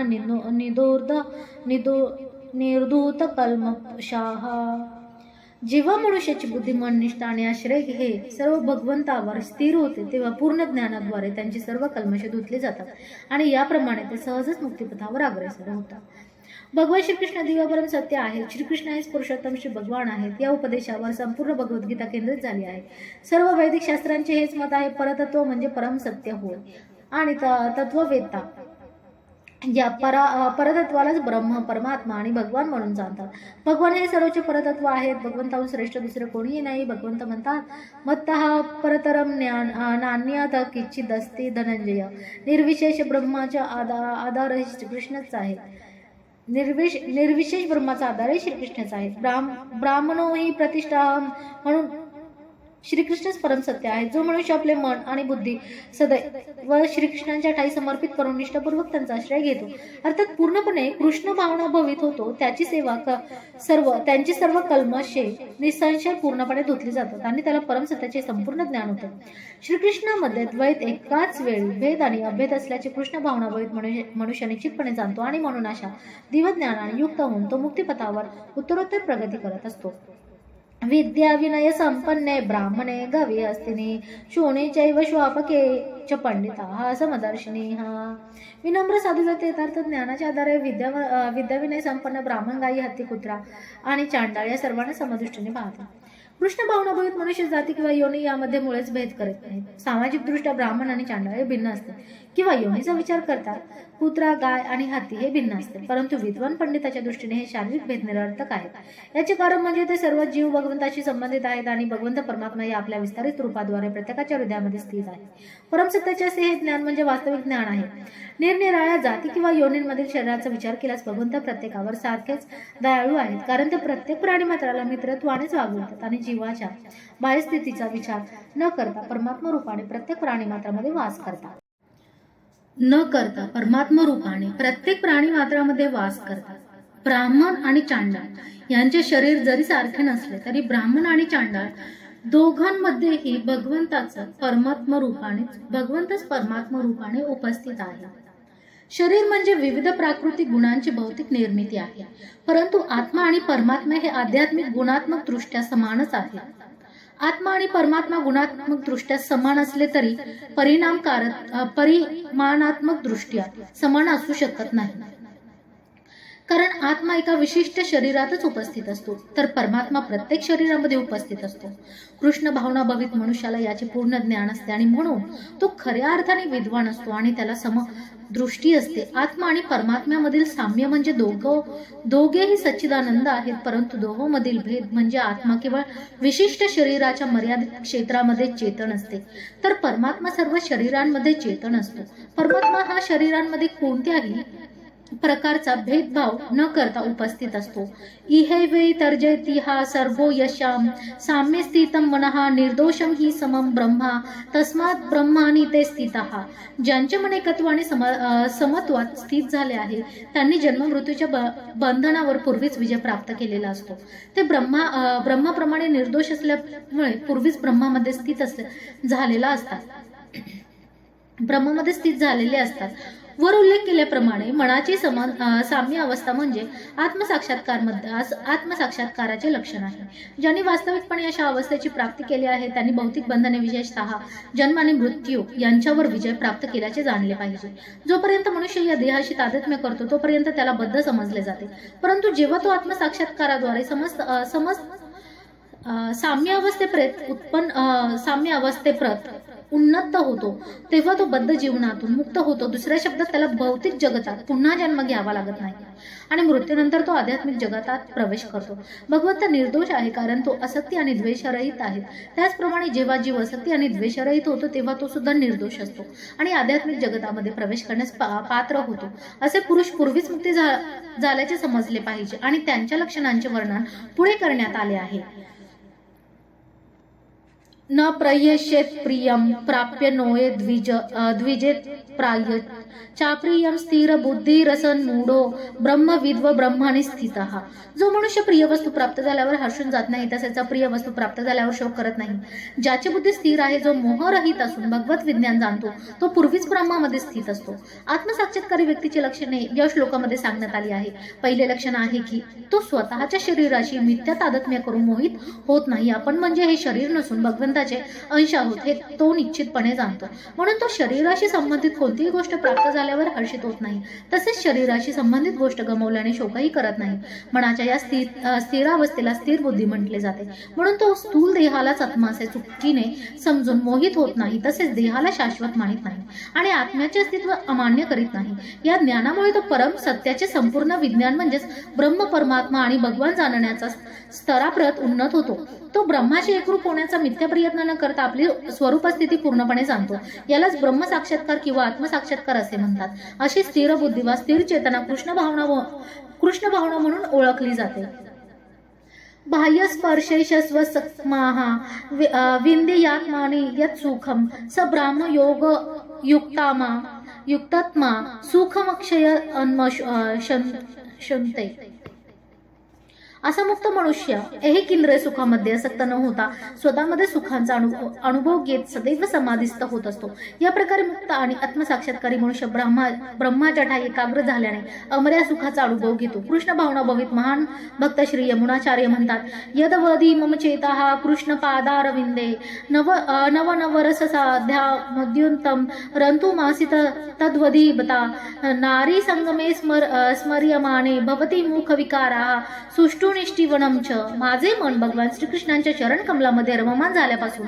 निर्धूत कल्मषाः. जेव्हा मनुष्याची बुद्धी, मन, निष्ठा आणि आश्रय हे सर्व भगवंतावर स्थिर होते तेव्हा पूर्ण ज्ञानाद्वारे त्यांची सर्व कल्मषे धुतली जातात आणि याप्रमाणे ते सहजच मुक्तिपथावर अग्रेसर होतात. भगवान श्रीकृष्ण दिव्यपरम सत्य आहे. श्रीकृष्ण हेच पुरुषोत्तम श्री भगवान आहेत. या उपदेशावर संपूर्ण भगवद्गीता केंद्रित झाली आहे. सर्व वैदिक शास्त्रांचे हेच मत आहे. परतत्व म्हणजे परम सत्य होय आणि तत्ववेत्ता या परतत्वालाच ब्रह्म, परमात्मा आणि भगवान म्हणून जाणतात. भगवान हे सर्वोच्च परतत्व आहेत. भगवंताहून श्रेष्ठ दुसरे कोणीही नाही. भगवंत म्हणतात मत्तः परतरम नान्यत किंचिदस्ति धनंजय. निर्विशेष ब्रह्माचा आधार श्रीकृष्णच आहे. निर्विशेष ब्रह्माचा आधारही श्रीकृष्णच आहे. ब्राह्मणो ही प्रतिष्ठा म्हणून श्रीकृष्णच परम सत्य आहे. जो मनुष्य आपले मन आणि बुद्धी सदैव श्रीकृष्णांच्या ठाई समर्पित करून निष्ठापूर्वक त्यांचा आश्रय घेतो, अर्थात पूर्णपणे कृष्ण भावना भवित होतो, त्यांची सर्व कल्मशे निसंशय पूर्णपणे धुतली जातात आणि त्याला परम सत्याचे संपूर्ण ज्ञान होते. श्रीकृष्णामध्ये द्वैत एकाच वेळी भेद आणि अभेद असल्याचे कृष्ण भावना भवित मनुष्य निश्चितपणे जाणतो आणि म्हणून अशा दिव्यज्ञानाने युक्त होऊन तो मुक्तिपथावर उत्तरोत्तर प्रगती करत असतो. विद्या विनय संपन्ने ब्राह्मणे गवी हस्तिनी शोणे चैव श्वापके च पंडिता समदर्शिनी. विनम्र साधू जाती यथार्थ ज्ञानाच्या आधारे विद्या विनय संपन्न ब्राह्मण, गायी, हत्ती, कुत्रा आणि चांडाळ या सर्वांना समदृष्टीने पाहतात. कृष्ण भावनाभवित मनुष्य जाती किंवा योनी यामध्ये मुळेच भेद करत नाहीत. सामाजिक दृष्ट्या ब्राह्मण आणि चांडाळ हे भिन्न असते किंवा योनीचा विचार करतात कुत्रा, गाय आणि हत्ती हे भिन्न असते, परंतु विद्वान पंडिताच्या दृष्टीने हे शारीरिक भेद निरर्थक आहेत. याचे कारण म्हणजे ते सर्व जीव भगवंताशी संबंधित आहेत आणि भगवंत परमात्मा या आपल्या विस्तारित रूपाद्वारे प्रत्येकाच्या हृदयामध्ये स्थित आहे. परमसत्याचे असे हे ज्ञान म्हणजे वास्तविक ज्ञान आहे. निरनिराळ्या जाती किंवा योनींमधील शरीराचा विचार केल्यास भगवंत प्रत्येकावर सारखेच दयाळू आहेत, कारण ते प्रत्येक प्राणीमात्राला मित्रत्वानेच वागवतात आणि जीवाच्या बाह्यस्थितीचा विचार न करता परमात्मा रूपाने प्रत्येक प्राणीमात्रामध्ये वास करतात. ब्राह्मण आणि चांडाळ यांचे शरीर जरी सारखे नसले तरी ब्राह्मण आणि चांडाळ दोघांमध्येही भगवंतच परमात्मा रूपाने उपस्थित आहे. शरीर म्हणजे विविध प्राकृतिक गुणांची भौतिक निर्मिती आहे, परंतु आत्मा आणि परमात्मा हे आध्यात्मिक गुणात्मक दृष्ट्या समानच आहेत. आत्मा आणि परमात्मा गुणात्मक दृष्ट्या समान असले तरी परिमाणात्मक दृष्ट्या समान असू शकत नाही, कारण आत्मा एका विशिष्ट शरीरातच उपस्थित असतो तर परमात्मा प्रत्येक शरीरामध्ये उपस्थित असतो. कृष्ण भावना भवित मनुष्याला याचे पूर्ण ज्ञान असते आणि म्हणून तो खऱ्या अर्थाने विद्वान असतो आणि त्याला समदृष्टी असते. आत्मा आणि परमात्म्यामधील साम्य म्हणजे दोघेही सच्चिदानंद आहेत, परंतु दोहोंमधील भेद म्हणजे आत्मा केवळ विशिष्ट शरीराच्या मर्यादित क्षेत्रामध्ये चेतन असते तर परमात्मा सर्व शरीरांमध्ये चेतन असतो. परमात्मा हा शरीरांमध्ये कोणत्याही प्रकारचा भेदभाव न करता उपस्थित असतो. इहे वै तर्जयति हा सर्वो यशाम साम्य स्थितम मनः निर्दोषम ही समम ब्रह्मा तस्मात् ब्रह्मानी ते स्थितः. ज्यांचे मन एकत्वाने समत्वात स्थित झाले आहे त्यांनी जन्म मृत्यूच्या बंधनावर पूर्वीच विजय प्राप्त केलेला असतो. ते ब्रह्माप्रमाणे निर्दोष असल्यामुळे पूर्वीच ब्रह्मामध्ये स्थित झालेले असतात. वर उल्लेख केल्याप्रमाणे मनाची साम्य अवस्था म्हणजे आत्मसाक्षात्काराचे लक्षण आहे. ज्यांनी वास्तविकपणे अशा अवस्थेची प्राप्ती केली आहे त्यांनी भौतिक बंधने विशेषतः जन्म आणि मृत्यू यांच्यावर विजय प्राप्त केल्याचे जाणले पाहिजे. जोपर्यंत मनुष्य या देहाशी तादात्म्य करतो तोपर्यंत त्याला बद्ध समजले जाते, परंतु जेव्हा तो आत्मसाक्षात्काराद्वारे साम्य अवस्थेप्रत उन्नत होतो तेव्हा तो बद्ध जीवनातून मुक्त होतो. दुसऱ्या शब्दात त्याला भौतिक जगतात पुन्हा जन्म घ्यावा लागत नाही आणि मृत्यूनंतर तो आध्यात्मिक जगतात प्रवेश करतो. भगवंत निर्दोष आहे कारण तो असक्ती आणि द्वेषरहित आहे. त्याचप्रमाणे जेव्हा जीव असक्ती आणि द्वेषरहित होतो तेव्हा तो सुद्धा निर्दोष असतो आणि आध्यात्मिक जगतामध्ये प्रवेश करण्यास पात्र होतो. असे पुरुष पूर्वीच मुक्ती झाल्याचे समजले पाहिजे आणि त्यांच्या लक्षणांचे वर्णन पुढे करण्यात आले आहे. न प्रयश्येत प्रियम प्राप्य नोये द्विजेत प्राय चाप्रियम स्थिर बुद्धी रसन मूढो ब्रह्मविद व ब्रह्माने स्थितः. जो मनुष्य प्रिय वस्तू प्राप्त झाल्यावर हर्षून जात नाही तसेच प्रिय वस्तू प्राप्त झाल्यावर शोक करत नाही. ज्याची बुद्धी स्थिर आहे, जो मोहरहित असून भगवत विज्ञान जाणतो, तो पूर्वीच ब्रह्मामध्ये स्थित असतो. आत्मसाक्षात्कारी व्यक्तीची लक्षणे या श्लोकामध्ये सांगण्यात आली आहे. पहिले लक्षण आहे की तो स्वतःच्या शरीराशी मिथ्या तादात्म्य करून मोहित होत नाही. आपण म्हणजे हे शरीर नसून भगवंताचे अंश आहोत हे तो निश्चितपणे जाणतो, म्हणून तो शरीराशी संबंधित कोणतीही गोष्ट प्राप्त झाल्यावर हर्षित होत नाही. तसेच शरीराशी संबंधित गोष्ट गमावल्याने शोकही करत नाही. मनाच्या या स्थिरावस्थेला स्थिर बुद्धी म्हटले जाते, म्हणून तो स्थूल देहालाच आत्मा असे चुकीने समजून मोहित होत नाही, तसेच देहाला शाश्वत मानित नाही आणि आत्म्याचे अस्तित्व अमान्य करीत नाही. या ज्ञानामुळे तो परम सत्याचे संपूर्ण विज्ञान म्हणजेच ब्रह्म परमात्मा आणि भगवान जाणण्याचा स्तराप्रत उन्नत होतो. तो ब्रह्माशी एकरूप होण्याचा मिथ्या प्रयत्न न करता आपली स्वरूप स्थिती पूर्णपणे जाणतो. यालाच ब्रह्म साक्षात्कार किंवा आत्मसाक्षात्कार असे म्हणतात. अशी स्थिर बुद्धी वा स्थिर चेतना कृष्ण भावना म्हणून ओळखली जाते. बाह्य स्पर्शेशस्व सक्माहा विंध्ययात्मानि यत् सुखम स ब्राह्म योग युक्तात्मा सुखमक्षय शंते. असा मुक्त मनुष्य ऐहिक इंद्रिय सुखामध्ये आसक्त न होता स्वतःमध्ये सुखांचा अनुभव घेत सदैव समाधिस्थ होत असतो. या प्रकारे मुक्त आणि आत्मसाक्षात्कारी मनुष्य ब्रह्माच्या एकाग्र झाल्याने अमर्या सुखाचा अनुभव घेतो. कृष्ण भावना भवित महान भक्त श्री यमुनाचार्य म्हणतात, यदवधी मम चेता कृष्ण पादारविंदे नवनवरस साध्या मद्युंतम रंतुमासित तद्वधी बता नारी संगमे स्मर्यमाने भवती मुख विकारा सुष्टु निष्ठीवनमच. माझे मन भगवान श्रीकृष्णांच्या चरण कमलामध्ये रममान झाल्यापासून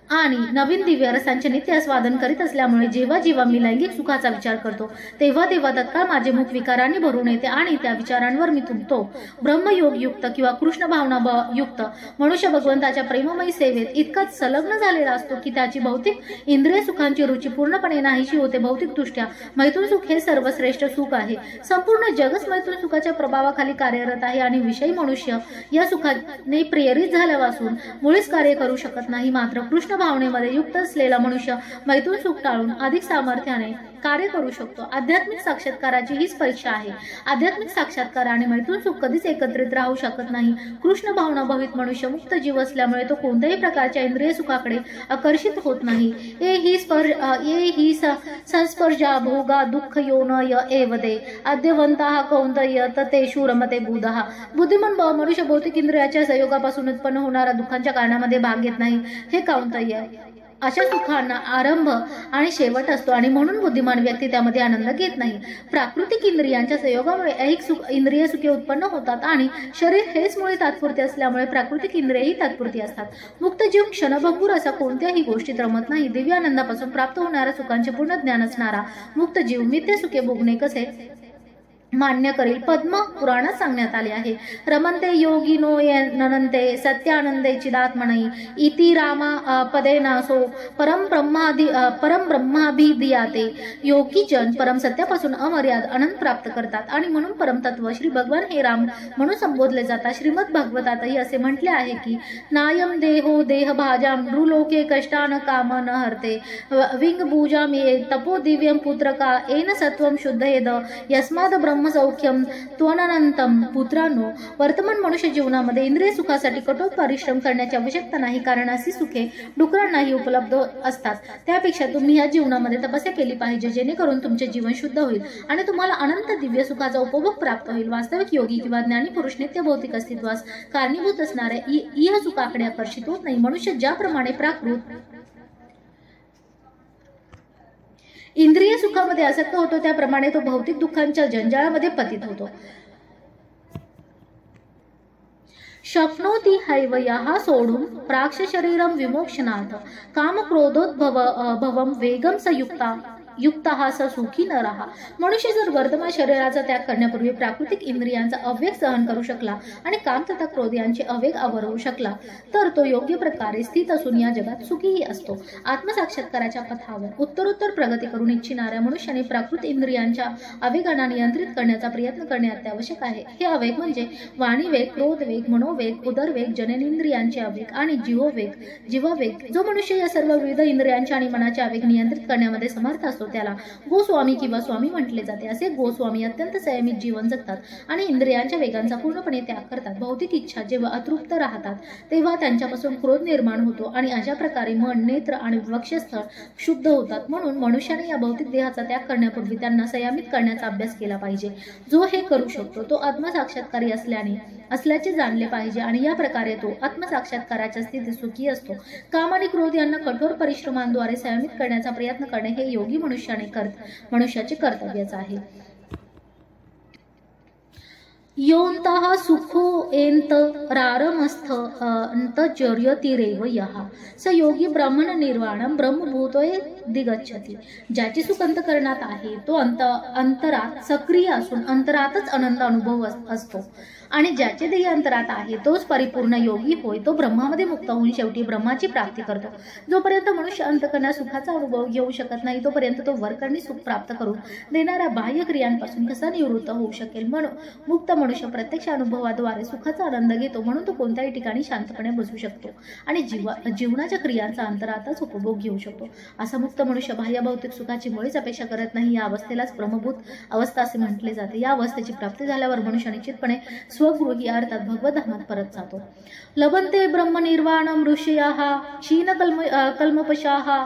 आणि नवीन दिव्य रसांचे नित्य आस्वादन करीत असल्यामुळे जेव्हा जेव्हा मी लैंगिक सुखाचा विचार करतो तेव्हा तेव्हा तत्काळ माझे मुख विकारांनी भरून येते आणि त्या विचारांवर मी तुंबतो. ब्रह्मयोग युक्त किंवा कृष्ण भावना युक्त मनुष्य भगवंताच्या प्रेममयी सेवेत इतकाच संलग्न झालेला असतो की त्याची भौतिक इंद्रिय सुखांची रुची पूर्णपणे नाहीशी होते. भौतिक दृष्ट्या मैथुन सुख हे सर्वश्रेष्ठ सुख आहे. संपूर्ण जगच मैथुन सुखाच्या प्रभावाखाली कार्यरत आहे आणि विषयी मनुष्य या सुखाने प्रेरित झाल्यापासून मुळीच कार्य करू शकत नाही. मात्र कृष्ण भावनेमध्ये युक्त असलेला मनुष्य मैथुन सुख टाळून अधिक सामर्थ्याने कार्य करू शकतो. आध्यात्मिक साक्षात्काराची हीच परीक्षा आहे. आध्यात्मिक साक्षात्कार आणि मैथुन सुख कधीच एकत्रित राहू शकत नाही. कृष्ण भावना भवित मनुष्य मुक्त जीव असल्यामुळे तो कोणत्याही प्रकारच्या इंद्रिय सुखाकडे आकर्षित होत नाही. ही संस्पर्शा भोगा दुःख योनय एवदे अद्यवंतः कौंतय ततेषु रमते बुधः. बुद्धिमान मनुष्य भौतिक इंद्रियाच्या संयोगापासून उत्पन्न होणाऱ्या दुःखांच्या कारणामध्ये भाग घेत नाही. हे कौंतय अशा सुखांना आरंभ आणि शेवट असतो आणि म्हणून बुद्धिमान व्यक्ती त्यामध्ये आनंद घेत नाही. प्राकृतिक इंद्रियांच्या संयोगामुळे ऐहिक सुख इंद्रिय सुखे उत्पन्न होतात आणि शरीर हेच मुळे तात्पुरते असल्यामुळे प्राकृतिक इंद्रियही तात्पुरती असतात. मुक्त जीव क्षणभंगूर असा कोणत्याही गोष्टीत रमत नाही. दिव्य आनंदापासून प्राप्त होणाऱ्या सुखांचे पूर्ण ज्ञान असणारा मुक्त जीव मिथ्य सुखे भोगणे कसे मान्य करेल. पद्म पुराणात सांगण्यात आले आहे, रमन्ते योगिनो ननन्ते सत्यानंदे चिदात्मनै इति रामा पदेनासो परम ब्रह्माभिधियाते. योगी जन परम सत्यापासून अमर्याद अनंत प्राप्त करतात आणि म्हणून परमतत्व श्री भगवान हे राम म्हणून संबोधले जातात. श्रीमद भागवतातही असे म्हटले आहे की नायम देहो देहभाजां नृलोके कष्टान काम न हरते विंग भूजां ये तपो दिव्यं पुत्रका येन सत्वं शुद्धेद यस्माद ब्रह्म आत्मसौख्यम त्वनंतम. पुत्रांनो, वर्तमान मनुष्य जीवनामध्ये इंद्रिय सुखासाठी कठोर परिश्रम करण्याची आवश्यकता नाही, कारण अशी सुखे डुकरांनाही उपलब्ध असतात. त्यापेक्षा तुम्ही या जीवनामध्ये तपस्या केली पाहिजे, जेणेकरून तुमचे जीवन शुद्ध होईल आणि तुम्हाला अनंत दिव्य सुखाचा उपभोग प्राप्त होईल. वास्तविक योगी किंवा ज्ञानी पुरुष नित्य भौतिक अस्तित्वास कारणीभूत असणाऱ्या इह सुखाकडे आकर्षित होत नाही. मनुष्य ज्याप्रमाणे प्राकृत इंद्रिय सुखामध्ये आसक्त होतो, त्याप्रमाणे तो भौतिक दुःखांच्या जंजाळामध्ये पतित होतो. शक्नोति हैव यः सोढुं प्राक्ष शरीरं विमोक्षणार्थ काम क्रोधोद्भवं वेगम युक्ता स सुखी नरः. मनुष्य जर वर्तमान शरीराचा त्याग करण्यापूर्वी प्राकृतिक इंद्रियांचा अवेग सहन करू शकला आणि काम तथा क्रोध यांचे अवेग आवरवू शकला, तर तो योग्य प्रकारे स्थित असून या जगात सुखीही असतो. आत्मसाक्षात्काराच्या पथावर उत्तरोत्तर प्रगती करून इच्छिणाऱ्या मनुष्याने प्राकृत इंद्रियांच्या आवेगांना नियंत्रित करण्याचा प्रयत्न करणे अत्यावश्यक आहे. हे आवेग म्हणजे वाणीवेग, क्रोधवेग, मनोवेग, उदरवेग, जननेंद्रियांचे आवेग आणि जीवावेग. जो मनुष्य या सर्व विविध इंद्रियांचे आणि मनाचे आवेग नियंत्रित करण्यामध्ये समर्थ असतो, त्याला गोस्वामी किंवा स्वामी म्हटले जाते. असे गोस्वामी अत्यंत संयमित जीवन जगतात आणि इंद्रियांच्या वेगांचा पूर्णपणे त्याग करतात. भौतिक इच्छा जेव्हा अतृप्त राहतात, तेव्हा त्यांच्यापासून क्रोध निर्माण होतो आणि अशा प्रकारे मन, नेत्र आणि वक्षस्थळ शुद्ध होतात. म्हणून मनुष्याने या भौतिक देहाचा त्याग करण्यापूर्वी त्यांना संयमित करण्याचा अभ्यास केला पाहिजे. जो हे करू शकतो, तो आत्मसाक्षात्कारी असल्याचे जाणले पाहिजे आणि या प्रकारे तो आत्मसाक्षात्काराच्या स्थितीत सुखी असतो. काम आणि क्रोध यांना कठोर परिश्रमांद्वारे संयमित करण्याचा प्रयत्न करणे हे योगी मनुष्याचे कर्तव्यच आहे. योऽन्तः सुखो एन्त रारमस्थ अंतर्जयतिरेव यः स योगी ब्रह्मण निर्वाणं ब्रह्मभूतोय दिगच्छति. ज्याचे सुख अंतःकरणात आहे, तो अंतरात सक्रिय असून अंतरातच आनंद अनुभव असतो आणि ज्याचे ध्येय अंतरात आहे, तोच परिपूर्ण योगी होय. तो ब्रह्मामध्ये मुक्त होऊन शेवटी ब्रह्माची प्राप्ती करतो. जोपर्यंत मनुष्य अंतःकरणात सुखाचा अनुभव घेऊ शकत नाही, तोपर्यंत तो वरकरणी सुख प्राप्त करून देणाऱ्या बाह्य क्रियांपासून कसा निवृत्त होऊ शकेल. मुक्त मनुष्य प्रत्यक्ष अनुभवाद्वारे सुखाचा आनंद घेतो, म्हणून तो कोणत्याही ठिकाणी शांतपणे बसू शकतो आणि जीवनाच्या क्रियांचा अंतरातच उपभोग घेऊ शकतो. असा मुक्त मनुष्य बाह्य भौतिक सुखाची मुळीच अपेक्षा करत नाही. या अवस्थेलाच ब्रह्मभूत अवस्था असे म्हटले जाते. या अवस्थेची प्राप्ती झाल्यावर मनुष्य निश्चितपणे स्वगृही अर्थात भगवत धामात परत जातो. लभन्ते ब्रह्मनिर्वाणं ऋषयाः क्षीण कल्मपशाः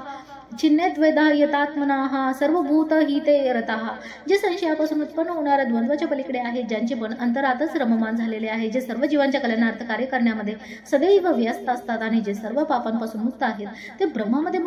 छिन्नेद्वेदा यतात्मनाः सर्वभूतहिते रताः. जे संशयापासून उत्पन्न होणाऱ्या द्वंद्वाच्या पलीकडे आहेत, ज्यांचे मन अंतरातच रममान झालेले आहे, जे सर्व जीवांच्या कल्याणार्थ कार्य करण्यामध्ये सदैव व्यस्त असतात आणि जे सर्व पापांपासून मुक्त आहेत, ते ब्रह्मामध्ये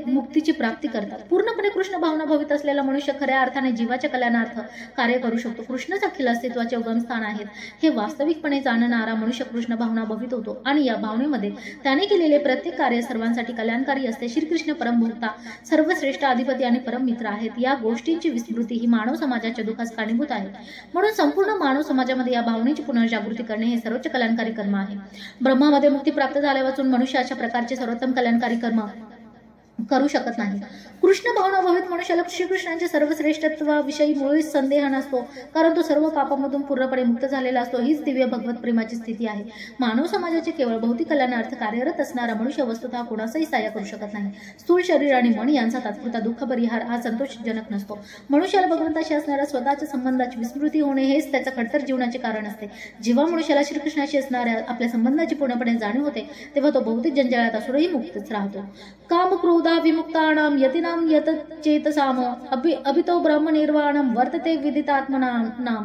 मुक्तीची प्राप्ती करतात. पूर्णपणे कृष्ण भावना भवित असलेला मनुष्य खऱ्या अर्थाने जीवाच्या कल्याणार्थ कार्य करू शकतो. कृष्णच अखिल अस्तित्वाचे उगमस्थान आहेत हे वास्तविकपणे जाणणारा मनुष्य कृष्ण भावना भवित होतो आणि या भावनेमध्ये त्याने केलेले प्रत्येक कार्य सर्वांसाठी कल्याणकारी असते. श्रीकृष्ण परमभोक्ता, सर्वश्रेष्ठ अधिपती आणि परम मित्र आहेत. या गोष्टींची विस्मृती ही मानव समाजाच्या दुःखास कारणीभूत आहे. म्हणून संपूर्ण मानव समाजामध्ये या भावनेची पुनर्जागृती करणे हे सर्वोच्च कल्याणकारी कर्म आहे. ब्रह्मामध्ये मुक्ती प्राप्त झाल्यापासून मनुष्य अशा प्रकारचे सर्वोत्तम कल्याणकारी कर्म करू शकत नाही. कृष्ण भावना भवित मनुष्याला श्रीकृष्णांच्या सर्वश्रेष्ठत्वाविषयी मुळीच संदेह नसतो, कारण तो सर्व पापामधून पूर्णपणे मुक्त झालेला असतो. हीच दिव्य भगवत प्रेमाची स्थिती आहे. मानव समाजाचे केवळ भौतिक कल्याणार्थ कार्यरत असणारा मनुष्य वस्तुतः कोणाचाही सहाय्य करू शकत नाही. स्थूल शरीर आणि मन यांचा तात्पुरता दुःख परिहार हा संतोषजनक नसतो. मनुष्याला भगवंताशी असणाऱ्या स्वतःच्या संबंधाची विस्मृती होणे हेच त्याच्या खडतर जीवनाचे कारण असते. जेव्हा मनुष्याला श्रीकृष्णाशी असणाऱ्या आपल्या संबंधाची पूर्णपणे जाणीव होते, तेव्हा तो भौतिक जंजाळात असूनही मुक्तच राहतो. काम क्रोधा विमुक्तानां यतीनां यत चेतसाम अभितो ब्रह्मनिर्वाणं वर्तते विदितात्मनां.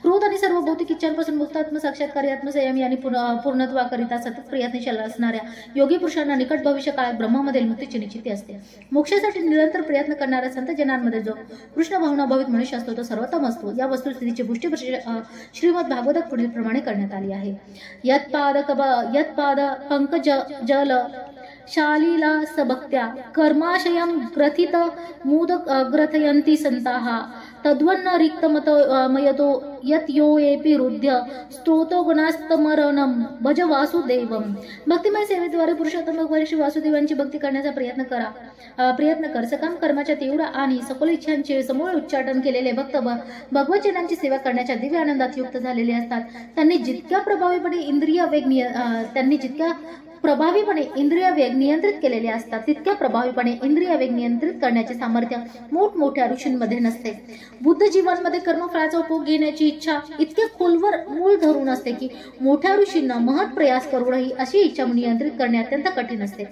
क्रोध आणि सर्व भौतिक इच्छांपासून मुक्त आत्मसाक्षात्कारी, आत्मसंयमी आणि पूर्णत्वाकरिता सतत प्रयत्नशील असणाऱ्या योगी पुरुषांना निकट भविष्य काळात ब्रह्मामधील मुक्तीची निश्चिती असते. मोक्षासाठी निरंतर प्रयत्न करणाऱ्या संतजनांमध्ये जो कृष्ण भावना भवित मनुष्य असतो, तो सर्वोत्तम असतो. या वस्तुस्थितीची पुष्टी श्रीमद भागवतात पुढील प्रमाणे करण्यात आली आहे. यत्पाद पंकज जल शालीला सबक्त्या कर्माशयं ग्रथित मूद ग्रथयन्ति संताः तद्वन्न रिक्तमतो यत यो एपि रुद्ध्य स्तोतो गुणास्तमरणं भज वासुदेवम. भक्तिमय सेवेद्वारे पुरुषोत्तम भगवान श्री वासुदेवांची भक्ती करण्याचा प्रयत्न कर. सकाम कर्माच्या तीव्र आणि सखोल इच्छांचे समूळ उच्चाटन केलेले भक्त भगवतजनांची सेवा करण्याच्या दिव्य आनंदात युक्त झालेले असतात. त्यांनी जितक्या प्रभावीपणे इंद्रिय वेग नियंत्रित केलेले असतात तितक्या प्रभावीपणे इंद्रिय वेग नियंत्रित करण्याचे सामर्थ्य मोठमोठ्या ऋषींमध्ये नसते. बुद्ध जीवांमध्ये कर्मफळाचा उपभोग घेण्याची इच्छा इतके खोलवर मूळ धरून असते की मोठ्या ऋषींना महत् प्रयास करूनही अशी इच्छा नियंत्रित करणे अत्यंत कठीण असते.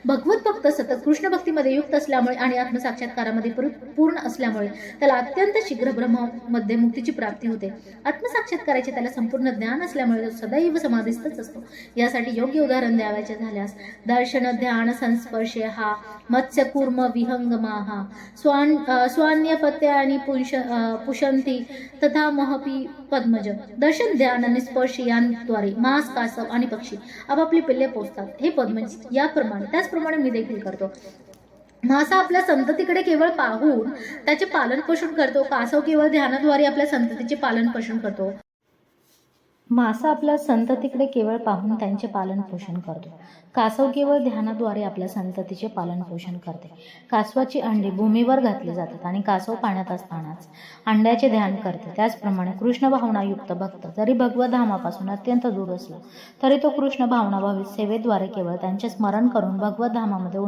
भगवत भक्त सतत कृष्ण भक्तीमध्ये युक्त असल्यामुळे आणि आत्मसाक्षात्कारामध्ये पूर्ण असल्यामुळे त्याला अत्यंत शीघ्र ब्रह्ममध्ये मुक्तीची प्राप्ती होते. आत्मसाक्षात्काराचे त्याला संपूर्ण ज्ञान असल्यामुळे तो सदैव समाधीस्थच असतो. यासाठी योग्य उदाहरण द्यावायचे झाल्यास दर्शन ध्यान संस्पर्शे हा मत्स्य कूर्म विहंगमाहा स्वान्यपत्य आणि पुषंती तथा महपी पद्मज. दर्शन ध्यान आणि स्पर्श यांद्वारे मांस कासव आणि पक्षी आपापली पिल्ले पोचतात. हे पद्मज याप्रमाणे त्याचप्रमाणे मी देखील करतो. मासा आपल्या संततीकडे केवळ पाहून त्याचे पालन पोषण करतो. कासव केवळ ध्यानाद्वारे आपल्या संततीचे पालन पोषण करतो. मासा आपल्या संततीकडे केवळ पाहून त्यांचे पालन पोषण करतो. कासव केवळ ध्यानाद्वारे आपल्या संततीचे पालन पोषण करते. कासवाची अंडी भूमीवर घातली जातात आणि कासव पाण्यात असतानाच अंड्याचे ध्यान करते. त्याचप्रमाणे कृष्ण भावनायुक्त भक्त जरी भगवत धामापासून अत्यंत दूर असला तरी तो कृष्ण भावनाभावित सेवेद्वारे केवळ त्यांचे स्मरण करून भगवत धामामध्ये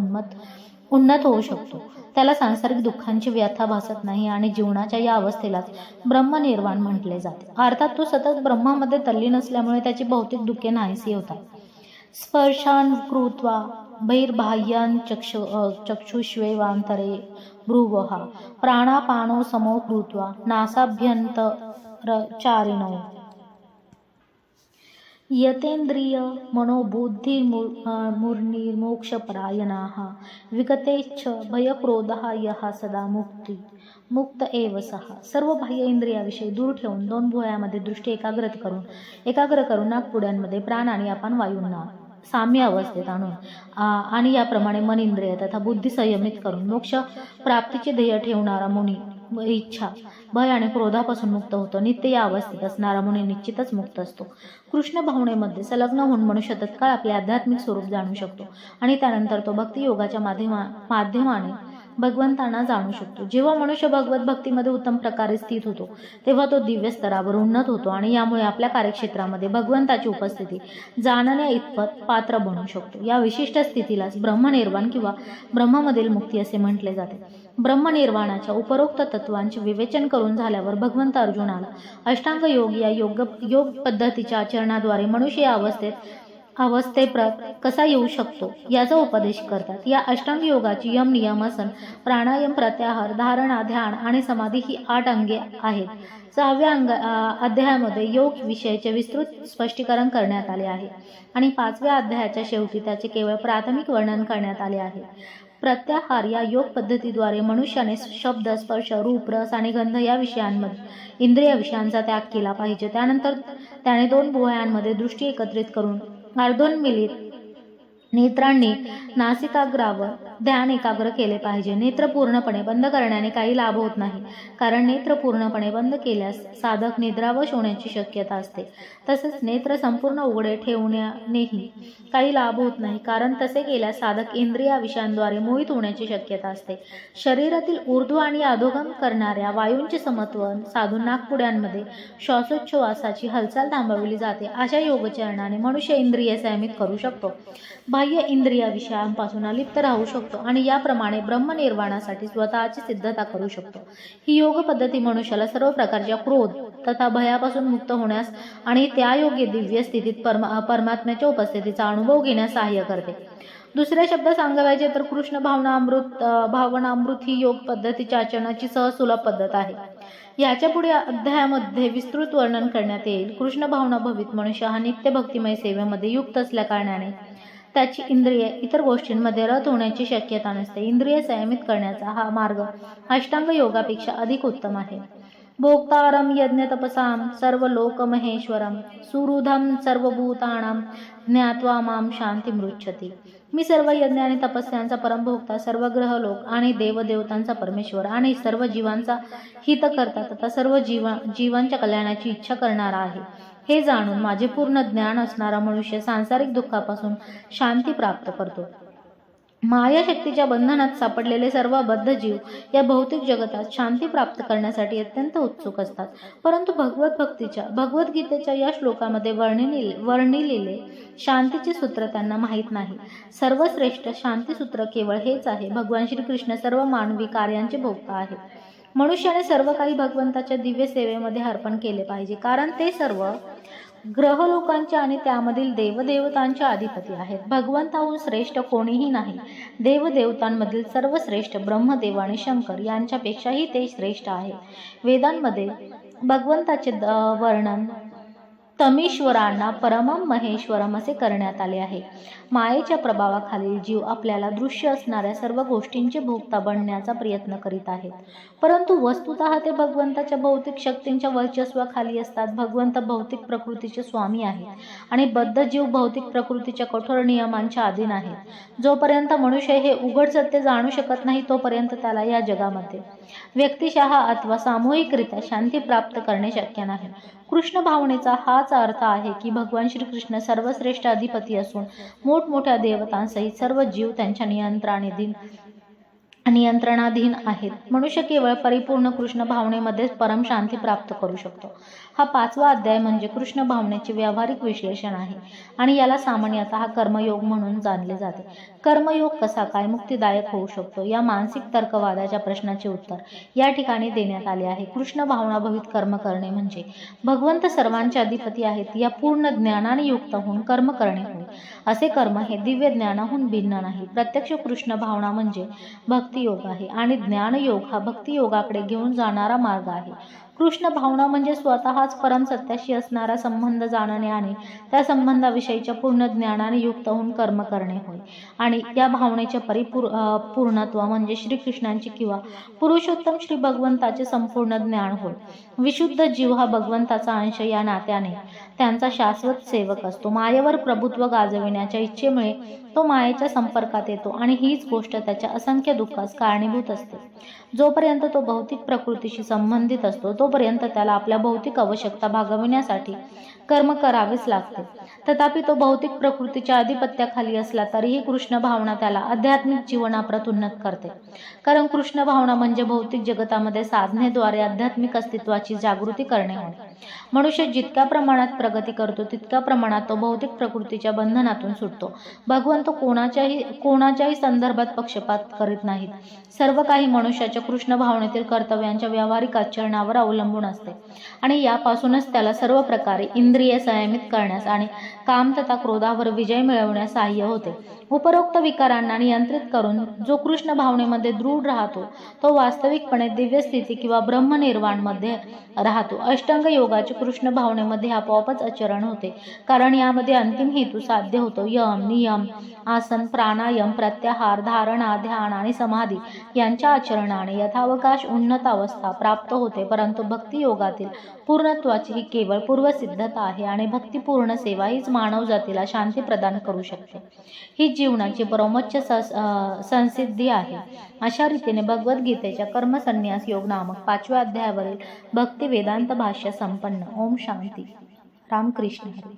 उन्नत होऊ शकतो. त्याला सांसारिक दुःखांची व्यथा भासत नाही आणि जीवनाच्या या अवस्थेलाच ब्रह्मनिर्वाण म्हटले जाते. अर्थात तो सतत ब्रह्मामध्ये तल्लीन असल्यामुळे त्याची भौतिक दुःखे नाहीसी होतात. स्पर्शान कृत्वा बहिर्बाह्यान चक्षुष्वेवांतरे भ्रुवः प्राणापानो समो कृत्वा नासाभ्यन्तरचारिणौ यतेंद्रिय मनोबुद्धिर्मुर्निर्मोक्षपरायणाः विगतेच्छ भयक्रोधः यः सदा मुक्त एव सः. सर्व बाह्य इंद्रियाविषयी दूर ठेवून दोन भुवयामध्ये दृष्टी एकाग्र करून नाकपुड्यांमध्ये प्राण आणि अपान वायूंना साम्य अवस्थेत आणून आणि याप्रमाणे मन इंद्रिय तथा बुद्धी संयमित करून मोक्ष प्राप्तीचे ध्येय ठेवणारा मुनी इच्छा भय आणि क्रोधापासून मुक्त होतो. नित्य या अवस्थेत असणारा मुनी निश्चितच मुक्त असतो. कृष्ण भावनेमध्ये संलग्न होऊन मनुष्य तत्काळ आपले आध्यात्मिक स्वरूप जाणू शकतो आणि त्यानंतर तो भक्तियोगाच्या माध्यमाने भगवंतांना जाणू शकतो. जेव्हा मनुष्य भगवत भक्तीमध्ये उत्तम प्रकारे स्थित होतो तेव्हा तो दिव्य स्तरावर उन्नत होतो आणि यामुळे आपल्या कार्यक्षेत्रामध्ये भगवंताची उपस्थिती जाणण्या इतपत पात्र बनू शकतो. या विशिष्ट स्थितीलाच ब्रह्मनिर्वाण किंवा ब्रह्मामधील मुक्ती असे म्हटले जाते. ब्रह्मनिर्वाणाच्या उपरोक्त तत्वांचे विवेचन करून झाल्यावर भगवंत अर्जुनाला अष्टांग योग या योग पद्धतीच्या आचरणाद्वारे मनुष्य या अवस्थेप्रत कसा येऊ शकतो याचा उपदेश करतात. या अष्टांग योगाची यम नियम आसन प्राणायाम प्रत्याहार धारणा ध्यान आणि समाधी ही 8 अंगे आहेत. 6व्या अध्यायामध्ये योग विषयाचे विस्तृत स्पष्टीकरण करण्यात आले आहे आणि 5व्या अध्यायाच्या शेवटी त्याचे केवळ प्राथमिक वर्णन करण्यात आले आहे. प्रत्याहार या योग पद्धतीद्वारे मनुष्याने शब्द स्पर्श रूप रस आणि गंध या विषयांमध्ये इंद्रिय विषयांचा त्याग केला पाहिजे. त्यानंतर त्याने 2 भुवयांमध्ये दृष्टी एकत्रित करून अर्धोन्मीलित नेत्रांनी नासिकाग्रावर ध्यान एकाग्र केले पाहिजे. नेत्र पूर्णपणे बंद करण्याने काही लाभ होत नाही, कारण नेत्र पूर्णपणे बंद केल्यास साधक निद्रावश होण्याची शक्यता असते. तसेच नेत्र संपूर्ण उघडे ठेवण्यानेही काही लाभ होत नाही, कारण तसे केल्यास साधक इंद्रिया विषयांद्वारे मोहित होण्याची शक्यता असते. शरीरातील ऊर्ध्व आणि अधोगम करणाऱ्या वायूंचे समत्वन साधून नाकपुड्यांमध्ये श्वासोच्छवासाची हालचाल थांबवली जाते. अशा योगचरणाने मनुष्य इंद्रिय संयमित करू शकतो, बाह्य इंद्रिया विषयांपासून अलिप्त राहू शकतो आणि याप्रमाणे ब्रह्मनिर्वाणासाठी स्वतःची सिद्धता करू शकतो. ही योग पद्धती मनुष्याला सर्व प्रकारच्या क्रोध तथा भयापासून मुक्त होण्यास आणि त्या योग्य दिव्य स्थितीत परमात्म्याच्या उपस्थितीचा अनुभव घेण्यास सहाय्य करते. दुसऱ्या शब्द सांगायचे तर कृष्ण भावनामृत ही योग पद्धतीच्या आचरणाची सहसुलभ पद्धत आहे. याच्या पुढे अध्यायामध्ये विस्तृत वर्णन करण्यात येईल. कृष्ण भावना भवित मनुष्य हा नित्य भक्तिमय सेवेमध्ये युक्त असल्या कारणाने त्याची इंद्रिये इतर गोष्टींमध्ये रत होण्याची शक्यता नसते. इंद्रिय संयमित करण्याचा हा मार्ग अष्टांग योगापेक्षा अधिक उत्तम आहे. भोक्तारम यज्ञ तपसाम सर्व लोक महेश्वरम सुहृदम सर्वभूतानां ज्ञात्वा माम शांती मृच्छती. मी सर्व यज्ञ आणि तपस्यांचा परमभोक्ता, सर्व ग्रहलोक आणि देवदेवतांचा परमेश्वर आणि सर्व जीवांचा हित करता तथा सर्व जीवांच्या कल्याणाची इच्छा करणारा आहे. हे जाणून माझे पूर्ण ज्ञान असणारा मनुष्य सांसारिक दुःखापासून शांती प्राप्त करतो. माया शक्तीच्या बंधनात सापडलेले सर्व बद्ध जीव या भौतिक जगतात शांती प्राप्त करण्यासाठी अत्यंत उत्सुक असतात. परंतु भगवद्गीतेच्या या श्लोकामध्ये वर्णिलेले शांतीचे सूत्र त्यांना माहीत नाही. सर्वश्रेष्ठ शांतीसूत्र केवळ हेच आहे. भगवान श्रीकृष्ण सर्व मानवी कार्यांचे भोक्ता आहेत. मनुष्याने सर्व काही भगवंताच्या दिव्य सेवेमध्ये अर्पण केले पाहिजे, कारण ते सर्व ग्रहलोकांचे आणि त्यामधील देवदेवतांचे अधिपती आहेत. भगवंताहून श्रेष्ठ कोणीही नाही. देवदेवतांमधील सर्वश्रेष्ठ ब्रह्मदेव आणि शंकर यांच्यापेक्षाही ते श्रेष्ठ आहे. वेदांमध्ये भगवंताचे वर्णन तमीश्वरांना परमम महेश्वरम असे करण्यात आले आहे. मायेच्या प्रभावाखालील जीव आपल्याला दृश्य असणाऱ्या सर्व गोष्टींचे भोक्ता बनण्याचा प्रयत्न करीत आहेत, परंतु वस्तुतः ते भगवंताच्या भौतिक शक्तींच्या वर्चस्वाखाली असतात. भगवंत भौतिक प्रकृतीचे स्वामी आहेत आणि बद्ध जीव भौतिक प्रकृतीच्या कठोर नियमांच्या अधीन आहेत. जोपर्यंत मनुष्य हे उघड सत्य जाणू शकत नाही तोपर्यंत त्याला या जगामध्ये व्यक्तिशः अथवा सामूहिकरित्या शांती प्राप्त करणे शक्य नाही. कृष्ण भावनेचा हाच अर्थ आहे की भगवान श्रीकृष्ण सर्वश्रेष्ठ अधिपती असून मोठमोठ्या देवतांसहित सर्व जीव त्यांच्या नियंत्रणाधीन आहेत. मनुष्य केवळ परिपूर्ण कृष्ण भावनेमध्येच परम शांती प्राप्त करू शकतो. हा 5वा अध्याय म्हणजे कृष्ण भावनेचे व्यावहारिक विश्लेषण आहे आणि याला सामान्यतः कर्मयोग म्हणून जाणले जाते. कर्मयोग कसा काय मुक्तिदायक होऊ शकतो या मानसिक तर्कवादाच्या प्रश्नाचे उत्तर या ठिकाणी देण्यात आले आहे. कृष्ण भावनाभवित कर्म करणे म्हणजे भगवंत सर्वांचे अधिपती आहेत या पूर्ण ज्ञानाने युक्त होऊन कर्म करणे होय. असे कर्म हे दिव्य ज्ञानाहून भिन्न नाही. प्रत्यक्ष कृष्ण भावना म्हणजे भक्तियोग आहे आणि ज्ञानयोग हा भक्तियोगाकडे घेऊन जाणारा मार्ग आहे. कृष्ण भावना म्हणजे स्वतःच परम सत्याशी असणारा संबंध जाणणे आणि त्या संबंधाविषयीच्या पूर्ण ज्ञानाने युक्त होऊन कर्म करणे होय. आणि या भावनेचे पूर्णत्व म्हणजे श्रीकृष्णांचे किंवा पुरुषोत्तम श्री भगवंताचे संपूर्ण ज्ञान होय. विशुद्ध जीव हा भगवंताचा अंश या नात्याने त्यांचा शाश्वत सेवक असतो. मायेवर प्रभुत्व गाजविण्याच्या इच्छेमुळे तो मायेच्या संपर्कात येतो आणि हीच गोष्ट त्याच्या असंख्य दुःखास कारणीभूत असते. जोपर्यंत तो भौतिक प्रकृतीशी संबंधित असतो तोपर्यंत त्याला आपल्या भौतिक आवश्यकता भागविण्यासाठी कर्म करावेच लागते. तथापि तो भौतिक प्रकृतीच्या आधिपत्याखाली असला तरीही कृष्ण भावना त्याला आध्यात्मिक जीवनाप्रत उन्नत करते. कारण कृष्ण भावना म्हणजे भौतिक जगतामध्ये साधनेद्वारे आध्यात्मिक अस्तित्वाची जागृती करणे होय. मनुष्य जितक्या प्रमाणात प्रगती करतो तितक्या प्रमाणात तो भौतिक प्रकृतीच्या बंधनातून सुटतो. भगवंत कोणाच्याही संदर्भात पक्षपात करीत नाहीत. सर्व काही मनुष्याच्या कृष्ण भावनेतील कर्तव्यांच्या व्यावहारिक आचरणावर अवलंबून असते आणि यापासूनच त्याला सर्व प्रकारे इंद्रिय संयमित करण्यास आणि काम तथा क्रोधावर विजय मिळवण्यास सहाय्य होते. उपरोक्त विकारांना नियंत्रित करून जो कृष्ण भावनेमध्ये दृढ राहतो तो वास्तविकपणे दिव्य स्थिती किंवा ब्रह्मनिर्वाणमध्ये राहतो. अष्टांग योगाचे कृष्ण भावनेमध्ये आपोआपच आचरण होते, कारण यामध्ये अंतिम हेतू साध्य होतो. यम, नियम, आसन, प्राणायाम, प्रत्याहार, धारणा, ध्यान आणि समाधी यांच्या आचरणाने यथावकाश उन्नत अवस्था प्राप्त होते. परंतु भक्ती योगातील पूर्णत्वाची ही केवळ पूर्वसिद्धता आहे आणि भक्तिपूर्ण सेवा हीच मानव जातीला शांती प्रदान करू शकते. ही जीवनाची परमोच्च संसिद्धी आहे. अशा रीतीने भगवद्गीतेच्या कर्मसन्यास योग नामक 5व्या अध्यायावरील भक्ती वेदांत भाष्य संपन्न. ओम शांती. रामकृष्ण हरी.